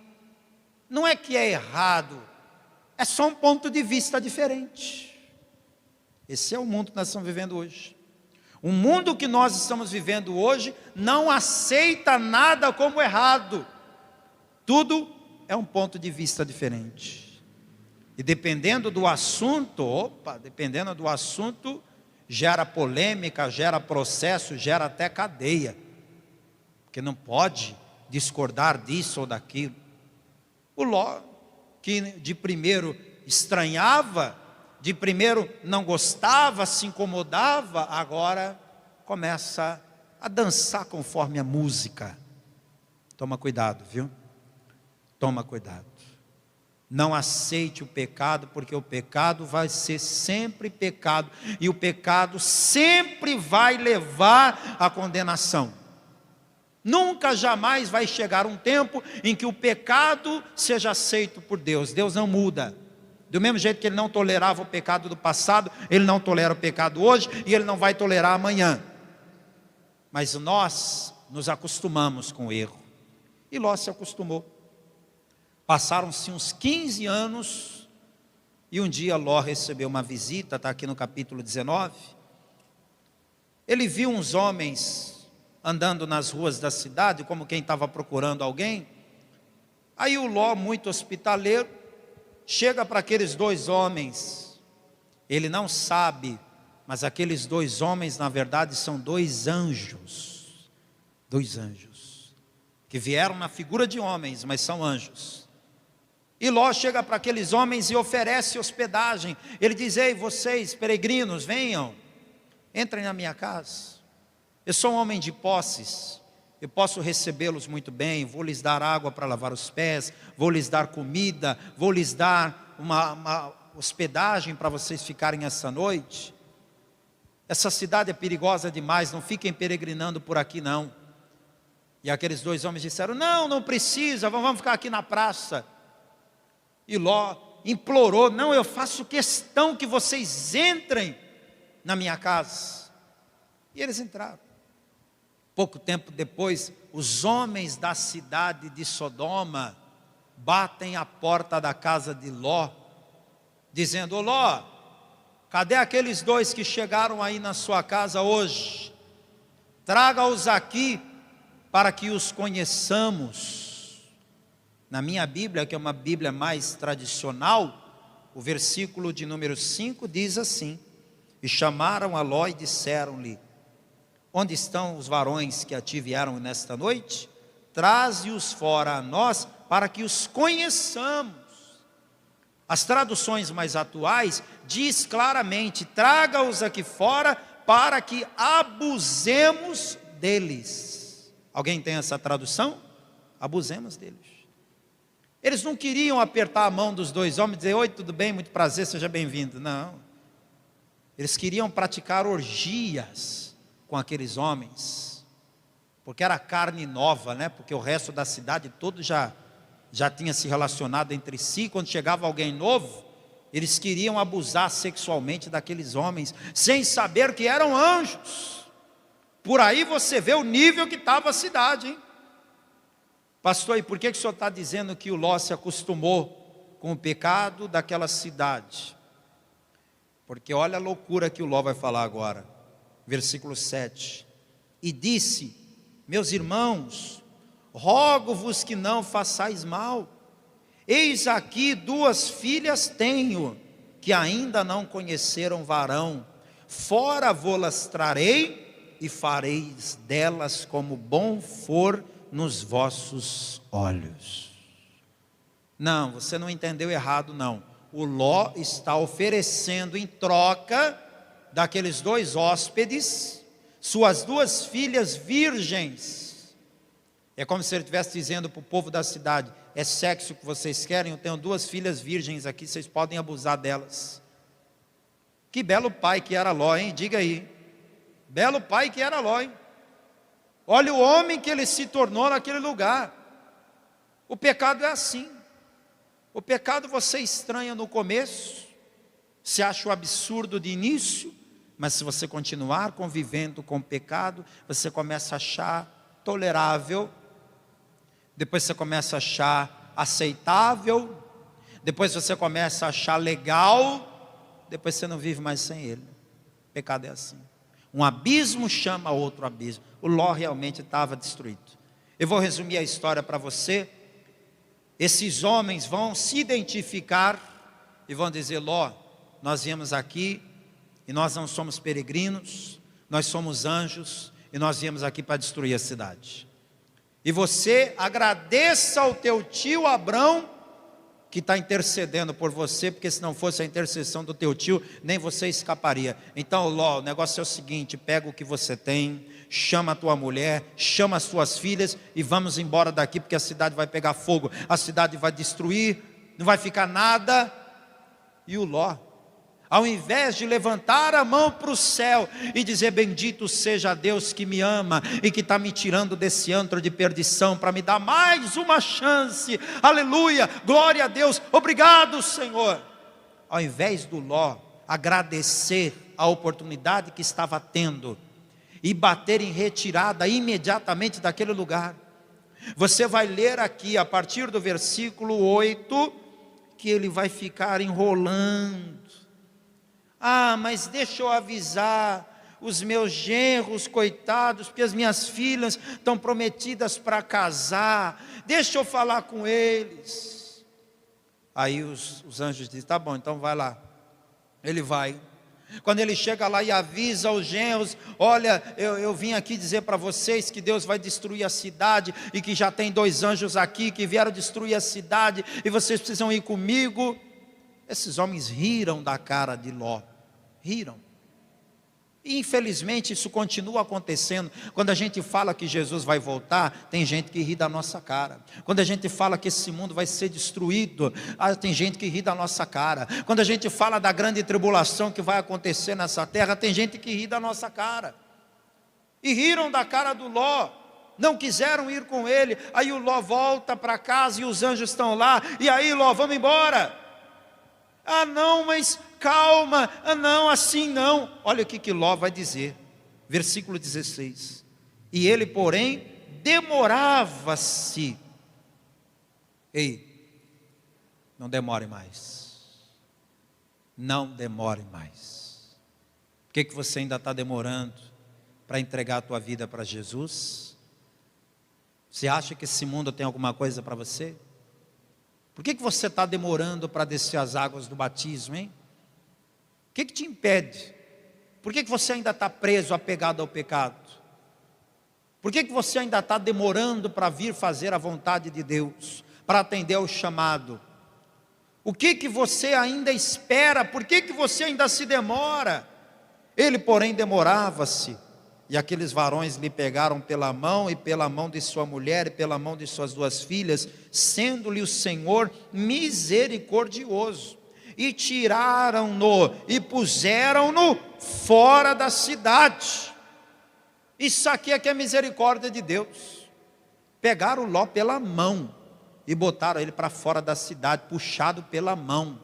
não é que é errado, é só um ponto de vista diferente. Esse é o mundo que nós estamos vivendo hoje. O mundo que nós estamos vivendo hoje não aceita nada como errado. Tudo é um ponto de vista diferente. E dependendo do assunto, gera polêmica, gera processo, gera até cadeia. Porque não pode discordar disso ou daquilo. O Ló, que de primeiro estranhava, de primeiro não gostava, se incomodava, agora começa a dançar conforme a música. Toma cuidado, viu? Toma cuidado. Não aceite o pecado, porque o pecado vai ser sempre pecado, e o pecado sempre vai levar à condenação. Nunca, jamais vai chegar um tempo em que o pecado seja aceito por Deus. Deus não muda. Do mesmo jeito que Ele não tolerava o pecado do passado, Ele não tolera o pecado hoje, e Ele não vai tolerar amanhã. Mas nós nos acostumamos com o erro. E Ló se acostumou. Passaram-se uns 15 anos, e um dia Ló recebeu uma visita, está aqui no capítulo 19. Ele viu uns homens andando nas ruas da cidade, como quem estava procurando alguém. Aí o Ló, muito hospitaleiro, chega para aqueles dois homens. Ele não sabe, mas aqueles dois homens, na verdade, são dois anjos. Dois anjos, que vieram na figura de homens, mas são anjos. E Ló chega para aqueles homens e oferece hospedagem. Ele diz: ei, vocês peregrinos, venham, entrem na minha casa. Eu sou um homem de posses, eu posso recebê-los muito bem, vou lhes dar água para lavar os pés, vou lhes dar comida, vou lhes dar uma hospedagem para vocês ficarem essa noite. Essa cidade é perigosa demais, não fiquem peregrinando por aqui não. E aqueles dois homens disseram: não precisa, vamos ficar aqui na praça. E Ló implorou: não, eu faço questão que vocês entrem na minha casa. E eles entraram. Pouco tempo depois, os homens da cidade de Sodoma batem à porta da casa de Ló, dizendo: ô Ló, cadê aqueles dois que chegaram aí na sua casa hoje? Traga-os aqui para que os conheçamos. Na minha Bíblia, que é uma Bíblia mais tradicional, o versículo de número 5 diz assim: e chamaram a Ló e disseram-lhe: onde estão os varões que a ti vieram nesta noite? Traze-os fora a nós, para que os conheçamos. As traduções mais atuais diz claramente: traga-os aqui fora, para que abusemos deles. Alguém tem essa tradução? Abusemos deles. Eles não queriam apertar a mão dos dois homens e dizer: oi, tudo bem, muito prazer, seja bem-vindo. Não. Eles queriam praticar orgias com aqueles homens, porque era carne nova, né? Porque o resto da cidade todo já tinha se relacionado entre si. Quando chegava alguém novo, eles queriam abusar sexualmente daqueles homens, sem saber que eram anjos. Por aí você vê o nível que estava a cidade, hein? Pastor, e por que o senhor está dizendo que o Ló se acostumou com o pecado daquela cidade? Porque olha a loucura que o Ló vai falar agora. Versículo 7. E disse: meus irmãos, rogo-vos que não façais mal. Eis aqui 2 filhas tenho, que ainda não conheceram varão. Fora vô-las trarei, e fareis delas como bom for nos vossos olhos. Não, você não entendeu errado não. O Ló está oferecendo em troca daqueles 2 hóspedes, suas 2 filhas virgens. É como se ele estivesse dizendo para o povo da cidade: é sexo que vocês querem? Eu tenho 2 filhas virgens aqui, vocês podem abusar delas. Que belo pai que era Ló, hein? Diga aí. Belo pai que era Ló, hein? Olha o homem que ele se tornou naquele lugar. O pecado é assim. O pecado você estranha no começo, se acha um absurdo de início, mas se você continuar convivendo com o pecado, você começa a achar tolerável, depois você começa a achar aceitável, depois você começa a achar legal, depois você não vive mais sem ele. O pecado é assim. Um abismo chama outro abismo. O Ló realmente estava destruído. Eu vou resumir a história para você. Esses homens vão se identificar e vão dizer: Ló, nós viemos aqui e nós não somos peregrinos, nós somos anjos e nós viemos aqui para destruir a cidade. E você agradeça ao teu tio Abrão, que está intercedendo por você, porque se não fosse a intercessão do teu tio, nem você escaparia. Então, Ló, o negócio é o seguinte: pega o que você tem, chama a tua mulher, chama as tuas filhas e vamos embora daqui, porque a cidade vai pegar fogo, a cidade vai destruir, não vai ficar nada. E o Ló, ao invés de levantar a mão para o céu e dizer: bendito seja Deus que me ama e que está me tirando desse antro de perdição para me dar mais uma chance, aleluia, glória a Deus, obrigado Senhor. Ao invés do Ló agradecer a oportunidade que estava tendo e bater em retirada imediatamente daquele lugar, você vai ler aqui a partir do versículo 8, que ele vai ficar enrolando. Ah, mas deixa eu avisar os meus genros, coitados, porque as minhas filhas estão prometidas para casar, deixa eu falar com eles. Aí os anjos dizem: tá bom, então vai lá. Ele vai. Quando ele chega lá e avisa aos genros: olha, eu vim aqui dizer para vocês que Deus vai destruir a cidade, e que já tem 2 anjos aqui que vieram destruir a cidade, e vocês precisam ir comigo. Esses homens riram da cara de Ló, riram. E infelizmente isso continua acontecendo. Quando a gente fala que Jesus vai voltar, tem gente que ri da nossa cara. Quando a gente fala que esse mundo vai ser destruído, tem gente que ri da nossa cara. Quando a gente fala da grande tribulação que vai acontecer nessa terra, tem gente que ri da nossa cara. E riram da cara do Ló, não quiseram ir com ele. Aí o Ló volta para casa e os anjos estão lá. E aí, Ló, vamos embora? Ah não, mas calma, ah não, assim não. Olha o que Ló vai dizer, versículo 16: E ele, porém, demorava-se. Ei, não demore mais. Não demore mais. Por que você ainda está demorando para entregar a tua vida para Jesus? Você acha que esse mundo tem alguma coisa para você? Por que você está demorando para descer as águas do batismo, hein? O que te impede? Por que você ainda está preso, apegado ao pecado? Por que você ainda está demorando para vir fazer a vontade de Deus, para atender ao chamado? O que você ainda espera? Por que você ainda se demora? Ele, porém, demorava-se. E aqueles varões lhe pegaram pela mão, e pela mão de sua mulher, e pela mão de suas 2 filhas, sendo-lhe o Senhor misericordioso. E tiraram-no, e puseram-no fora da cidade. Isso aqui é que é misericórdia de Deus. Pegaram Ló pela mão, e botaram ele para fora da cidade, puxado pela mão.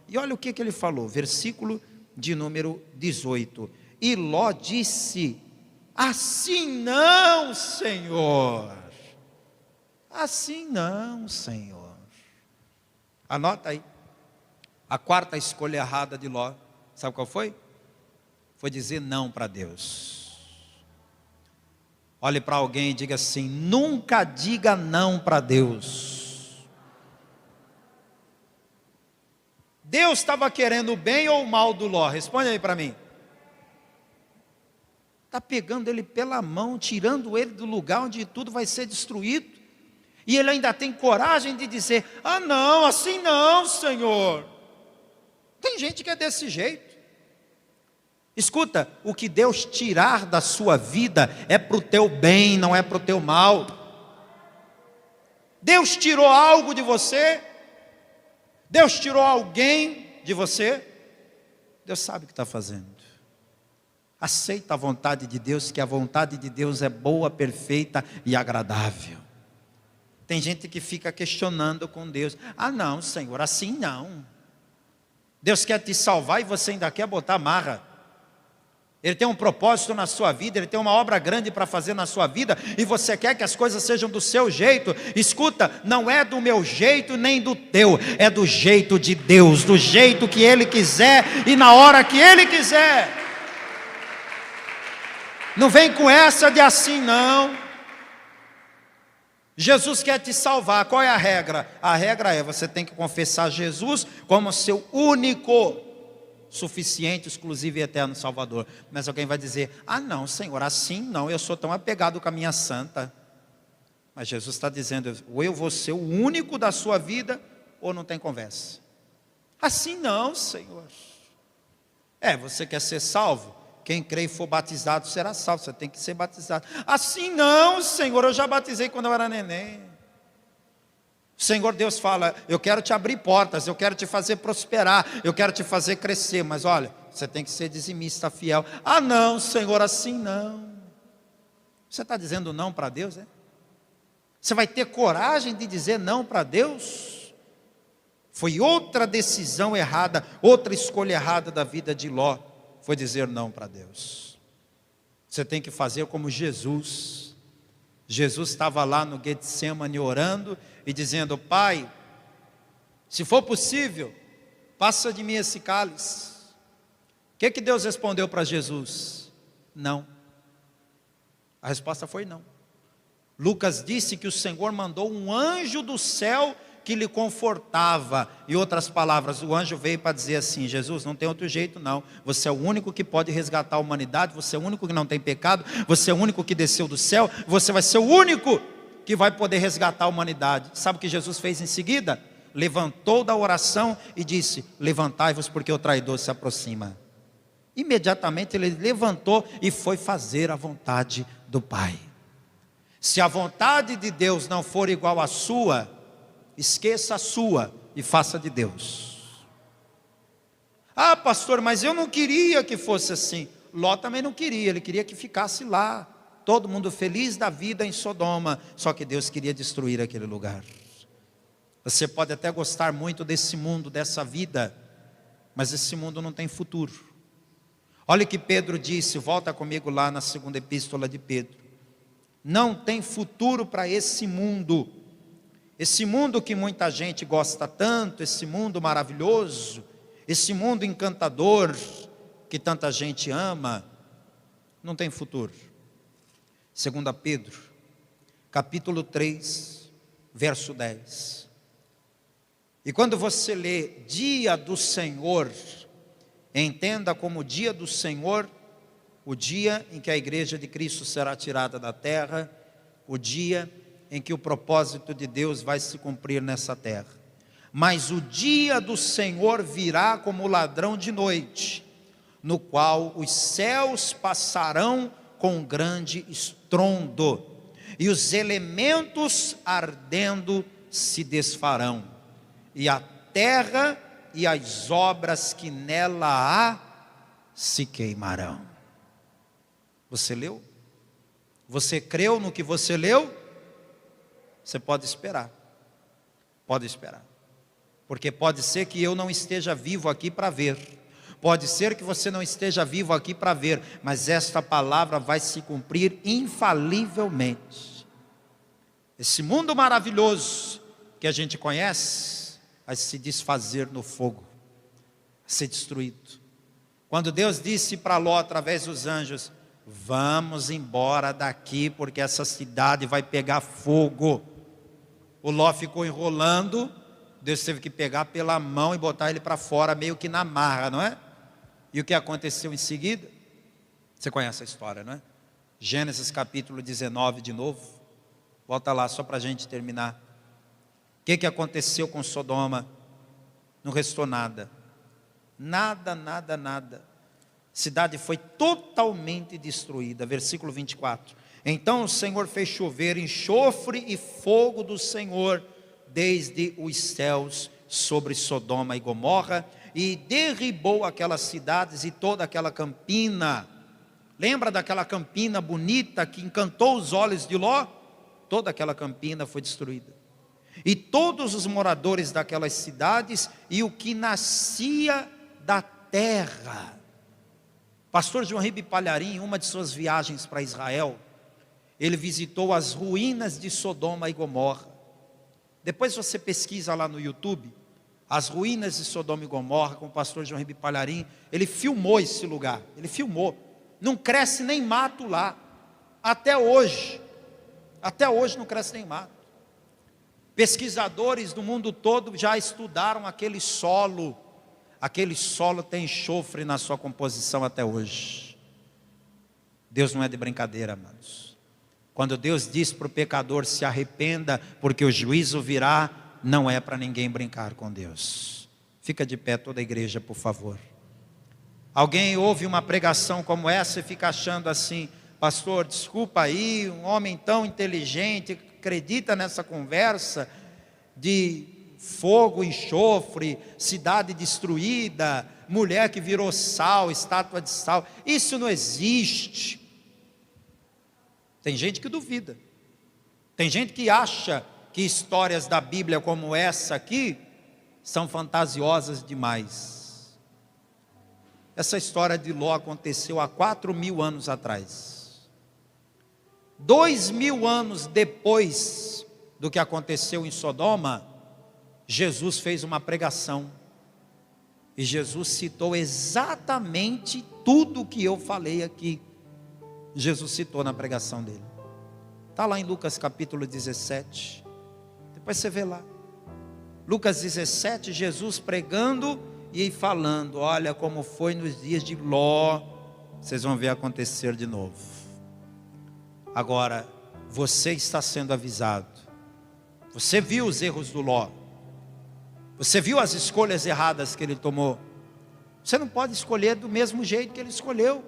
E olha o que ele falou, versículo de número 18. E Ló disse: assim não, Senhor. Assim não, Senhor. Anota aí. A 4ª escolha errada de Ló, sabe qual foi? Foi dizer não para Deus. Olhe para alguém e diga assim: nunca diga não para Deus. Deus estava querendo o bem ou o mal do Ló? Responde aí para mim. Está pegando ele pela mão, tirando ele do lugar onde tudo vai ser destruído. E ele ainda tem coragem de dizer: ah não, assim não, Senhor. Tem gente que é desse jeito. Escuta, o que Deus tirar da sua vida é para o teu bem, não é para o teu mal. Deus tirou algo de você, Deus tirou alguém de você, Deus sabe o que está fazendo. Aceita a vontade de Deus, que a vontade de Deus é boa, perfeita e agradável. Tem gente que fica questionando com Deus: ah não, Senhor, assim não. Deus quer te salvar e você ainda quer botar marra. Ele tem um propósito na sua vida, Ele tem uma obra grande para fazer na sua vida, e você quer que as coisas sejam do seu jeito. Escuta, não é do meu jeito nem do teu, é do jeito de Deus, do jeito que Ele quiser e na hora que Ele quiser. Não vem com essa de assim não. Jesus quer te salvar, qual é a regra? A regra é: você tem que confessar Jesus como seu único, suficiente, exclusivo e eterno Salvador. Mas alguém vai dizer: ah não, Senhor, assim não, eu sou tão apegado com a minha santa. Mas Jesus está dizendo: ou eu vou ser o único da sua vida, ou não tem conversa. Assim não, Senhor. Você quer ser salvo? Quem crê e for batizado será salvo, você tem que ser batizado. Assim não, Senhor, eu já batizei quando eu era neném. O Senhor Deus fala: eu quero te abrir portas, eu quero te fazer prosperar, eu quero te fazer crescer, mas olha, você tem que ser dizimista fiel. Ah não, Senhor, assim não. Você está dizendo não para Deus, é? Você vai ter coragem de dizer não para Deus? Foi outra decisão errada, outra escolha errada da vida de Ló, foi dizer não para Deus. Você tem que fazer como Jesus. Jesus estava lá no Getsemane orando e dizendo: Pai, se for possível, passa de mim esse cálice. O que Deus respondeu para Jesus? Não. A resposta foi não. Lucas disse que o Senhor mandou um anjo do céu que lhe confortava. Em outras palavras, o anjo veio para dizer assim: Jesus, não tem outro jeito não, você é o único que pode resgatar a humanidade, você é o único que não tem pecado, você é o único que desceu do céu, você vai ser o único que vai poder resgatar a humanidade. Sabe o que Jesus fez em seguida? Levantou da oração e disse: levantai-vos, porque o traidor se aproxima. Imediatamente ele levantou e foi fazer a vontade do Pai. Se a vontade de Deus não for igual à sua, esqueça a sua e faça de Deus. Ah, pastor, mas eu não queria que fosse assim. Ló também não queria, ele queria que ficasse lá, todo mundo feliz da vida em Sodoma, só que Deus queria destruir aquele lugar. Você pode até gostar muito desse mundo, dessa vida, mas esse mundo não tem futuro. Olha o que Pedro disse, volta comigo lá na segunda epístola de Pedro, não tem futuro para esse mundo. Esse mundo que muita gente gosta tanto, esse mundo maravilhoso, esse mundo encantador, que tanta gente ama, não tem futuro. 2 Pedro, capítulo 3, verso 10. E quando você lê dia do Senhor, entenda como dia do Senhor, o dia em que a igreja de Cristo será tirada da terra, o dia em que o propósito de Deus vai se cumprir nessa terra. Mas o dia do Senhor virá como ladrão de noite, no qual os céus passarão com grande estrondo, e os elementos ardendo se desfarão, e a terra e as obras que nela há se queimarão. Você leu? Você creu no que você leu? Você pode esperar. Pode esperar. Porque pode ser que eu não esteja vivo aqui para ver. Pode ser que você não esteja vivo aqui para ver, mas esta palavra vai se cumprir infalivelmente. Esse mundo maravilhoso que a gente conhece vai se desfazer no fogo, vai ser destruído. Quando Deus disse para Ló através dos anjos: vamos embora daqui porque essa cidade vai pegar fogo, o Ló ficou enrolando. Deus teve que pegar pela mão e botar ele para fora, meio que na marra, não é? E o que aconteceu em seguida? Você conhece a história, não é? Gênesis capítulo 19 de novo. Volta lá só para a gente terminar. O que aconteceu com Sodoma? Não restou nada. Nada, nada, nada. A cidade foi totalmente destruída. Versículo 24. Então o Senhor fez chover enxofre e fogo do Senhor desde os céus sobre Sodoma e Gomorra, e derribou aquelas cidades e toda aquela campina. Lembra daquela campina bonita que encantou os olhos de Ló? Toda aquela campina foi destruída. E todos os moradores daquelas cidades e o que nascia da terra. Pastor João Ribe Palharim, em uma de suas viagens para Israel, ele visitou as ruínas de Sodoma e Gomorra. Depois você pesquisa lá no YouTube, as ruínas de Sodoma e Gomorra, com o pastor João Ribe Palharim. Ele filmou esse lugar, ele filmou. Não cresce nem mato lá, até hoje não cresce nem mato. Pesquisadores do mundo todo já estudaram aquele solo tem enxofre na sua composição até hoje. Deus não é de brincadeira, amados. Quando Deus diz para o pecador: se arrependa, porque o juízo virá, não é para ninguém brincar com Deus. Fica de pé toda a igreja, por favor. Alguém ouve uma pregação como essa e fica achando assim: pastor, desculpa aí, um homem tão inteligente, acredita nessa conversa de fogo, enxofre, cidade destruída, mulher que virou sal, estátua de sal. Isso não existe. Tem gente que duvida. Tem gente que acha que histórias da Bíblia como essa aqui são fantasiosas demais. Essa história de Ló aconteceu há 4.000 anos atrás. 2.000 anos depois do que aconteceu em Sodoma, Jesus fez uma pregação. E Jesus citou exatamente tudo o que eu falei aqui. Jesus citou na pregação dele. Está lá em Lucas capítulo 17. Depois você vê lá. Lucas 17, Jesus pregando e falando: olha como foi nos dias de Ló. Vocês vão ver acontecer de novo. Agora, você está sendo avisado. Você viu os erros do Ló. Você viu as escolhas erradas que ele tomou. Você não pode escolher do mesmo jeito que ele escolheu.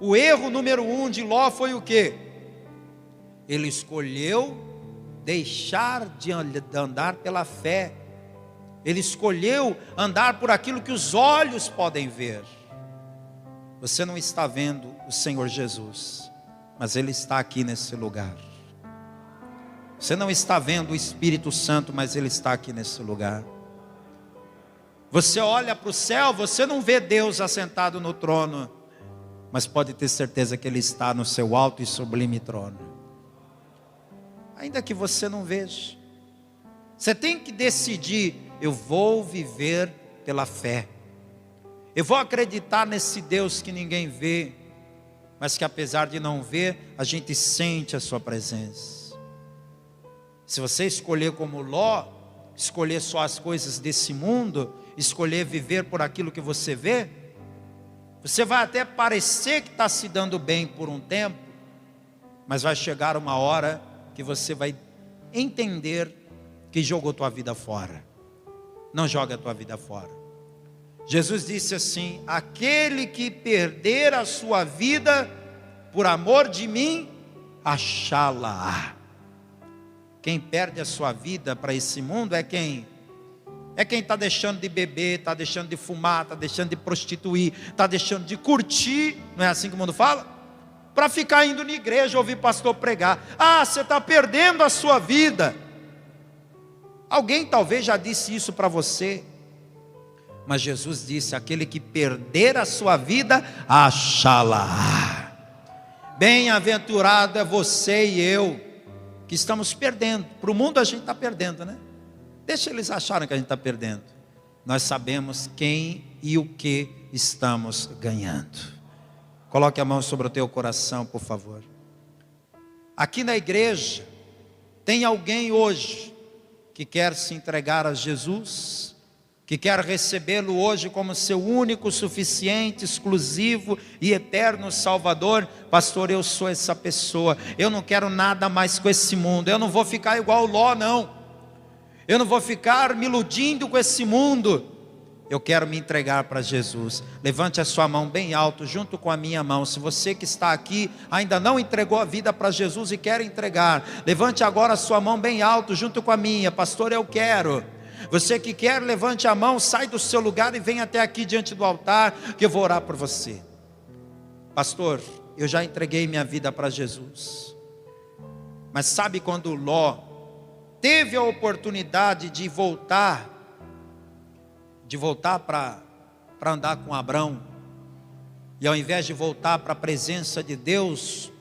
O erro número 1 de Ló foi o quê? Ele escolheu deixar de andar pela fé. Ele escolheu andar por aquilo que os olhos podem ver. Você não está vendo o Senhor Jesus, mas Ele está aqui nesse lugar. Você não está vendo o Espírito Santo, mas Ele está aqui nesse lugar. Você olha para o céu, você não vê Deus assentado no trono. mas pode ter certeza que Ele está no seu alto e sublime trono. Ainda que você não veja, você tem que decidir: eu vou viver pela fé, eu vou acreditar nesse Deus que ninguém vê, mas que apesar de não ver, a gente sente a sua presença. Se você escolher como Ló, escolher só as coisas desse mundo, escolher viver por aquilo que você vê, você vai até parecer que está se dando bem por um tempo, mas vai chegar uma hora que você vai entender que jogou tua vida fora. Não joga a tua vida fora. Jesus disse assim: aquele que perder a sua vida por amor de mim, achá-la. Quem perde a sua vida para esse mundo é quem? É quem está deixando de beber, está deixando de fumar, está deixando de prostituir, está deixando de curtir, não é assim que o mundo fala? Para ficar indo na igreja ouvir pastor pregar. Ah, você está perdendo a sua vida. Alguém talvez já disse isso para você, mas Jesus disse: aquele que perder a sua vida, achá-la. Bem-aventurado é você e eu, que estamos perdendo. Para o mundo a gente está perdendo, né? Deixa eles acharem que a gente está perdendo. Nós sabemos quem e o que estamos ganhando. Coloque a mão sobre o teu coração, por favor. Aqui na igreja, tem alguém hoje que quer se entregar a Jesus, que quer recebê-lo hoje como seu único, suficiente, exclusivo e eterno Salvador. Pastor, eu sou essa pessoa, eu não quero nada mais com esse mundo, eu não vou ficar igual o Ló, não. Eu não vou ficar me iludindo com esse mundo. Eu quero me entregar para Jesus. Levante a sua mão bem alto, junto com a minha mão. Se você que está aqui ainda não entregou a vida para Jesus e quer entregar, levante agora a sua mão bem alto, junto com a minha. Pastor, eu quero. Você que quer, levante a mão, sai do seu lugar e vem até aqui diante do altar, que eu vou orar por você. Pastor, eu já entreguei minha vida para Jesus. Mas sabe quando Ló teve a oportunidade de voltar para andar com Abrão, e ao invés de voltar para a presença de Deus,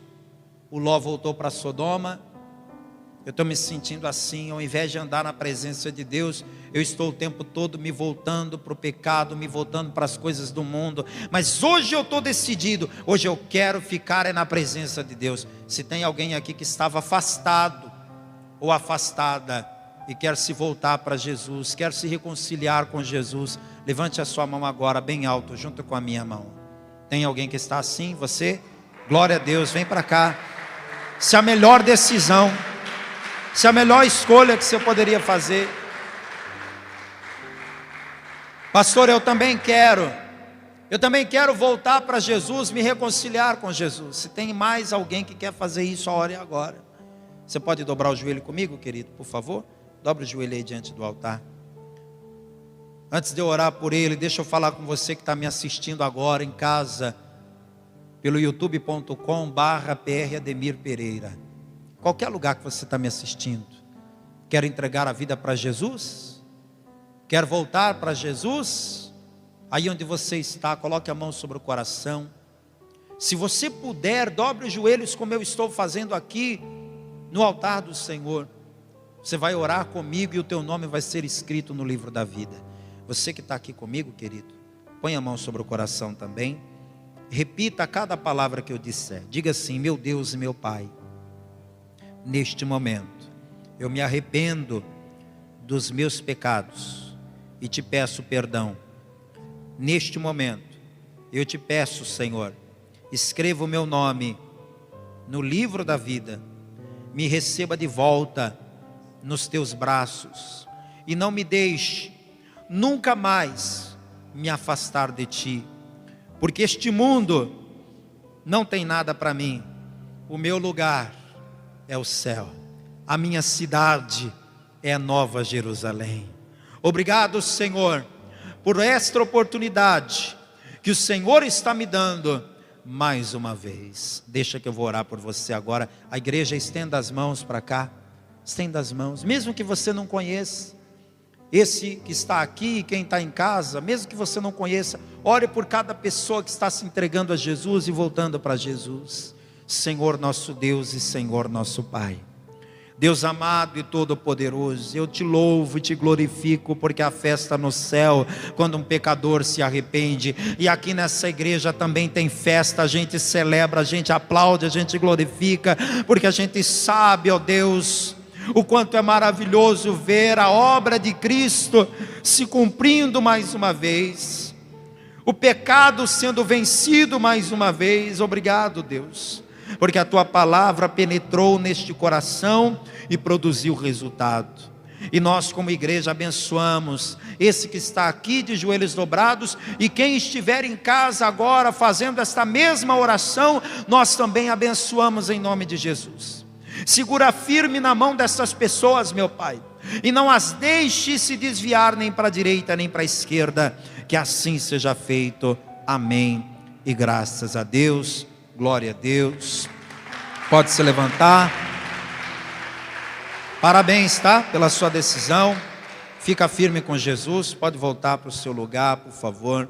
o Ló voltou para Sodoma? Eu estou me sentindo assim. Ao invés de andar na presença de Deus, eu estou o tempo todo me voltando para o pecado, me voltando para as coisas do mundo. Mas hoje eu estou decidido, hoje eu quero ficar na presença de Deus. Se tem alguém aqui que estava afastado ou afastada e quer se voltar para Jesus, quer se reconciliar com Jesus, levante a sua mão agora bem alto, junto com a minha mão. Tem alguém que está assim? Você? Glória a Deus, vem para cá. Se a melhor decisão, se a melhor escolha que você poderia fazer. Pastor, eu também quero voltar para Jesus, me reconciliar com Jesus. Se tem mais alguém que quer fazer isso, a hora é agora. Você pode dobrar o joelho comigo, querido, por favor? Dobre o joelho aí diante do altar. Antes de eu orar por ele, deixa eu falar com você que está me assistindo agora em casa, pelo youtube.com/PR Ademir Pereira. Qualquer lugar que você está me assistindo, quer entregar a vida para Jesus? Quer voltar para Jesus? Aí onde você está, coloque a mão sobre o coração. Se você puder, dobre os joelhos como eu estou fazendo aqui no altar do Senhor. Você vai orar comigo e o teu nome vai ser escrito no livro da vida. Você que está aqui comigo, querido, põe a mão sobre o coração também. Repita cada palavra que eu disser. Diga assim: meu Deus e meu Pai, neste momento eu me arrependo dos meus pecados e te peço perdão. Neste momento eu te peço, Senhor, escreva o meu nome no livro da vida, me receba de volta nos teus braços e não me deixe nunca mais me afastar de ti, porque este mundo não tem nada para mim. O meu lugar é o céu, a minha cidade é a Nova Jerusalém. Obrigado, Senhor, por esta oportunidade que o Senhor está me dando mais uma vez. Deixa que eu vou orar por você agora. A igreja, estenda as mãos para cá, estenda as mãos, mesmo que você não conheça, Esse que está aqui, quem está em casa, mesmo que você não conheça, ore por cada pessoa que está se entregando a Jesus e voltando para Jesus. Senhor nosso Deus e Senhor nosso Pai, Deus amado e todo-poderoso, eu te louvo e te glorifico, porque a festa no céu, quando um pecador se arrepende, e aqui nessa igreja também tem festa, a gente celebra, a gente aplaude, a gente glorifica, porque a gente sabe, ó Deus, o quanto é maravilhoso ver a obra de Cristo se cumprindo mais uma vez, o pecado sendo vencido mais uma vez. Obrigado, Deus, porque a tua palavra penetrou neste coração e produziu resultado. E nós como igreja abençoamos esse que está aqui de joelhos dobrados, e quem estiver em casa agora fazendo esta mesma oração, nós também abençoamos em nome de Jesus. Segura firme na mão dessas pessoas, meu Pai, e não as deixe se desviar nem para a direita nem para a esquerda, que assim seja feito. Amém e graças a Deus. Glória a Deus. Pode se levantar. Parabéns, tá? Pela sua decisão. Fica firme com Jesus. Pode voltar para o seu lugar, por favor.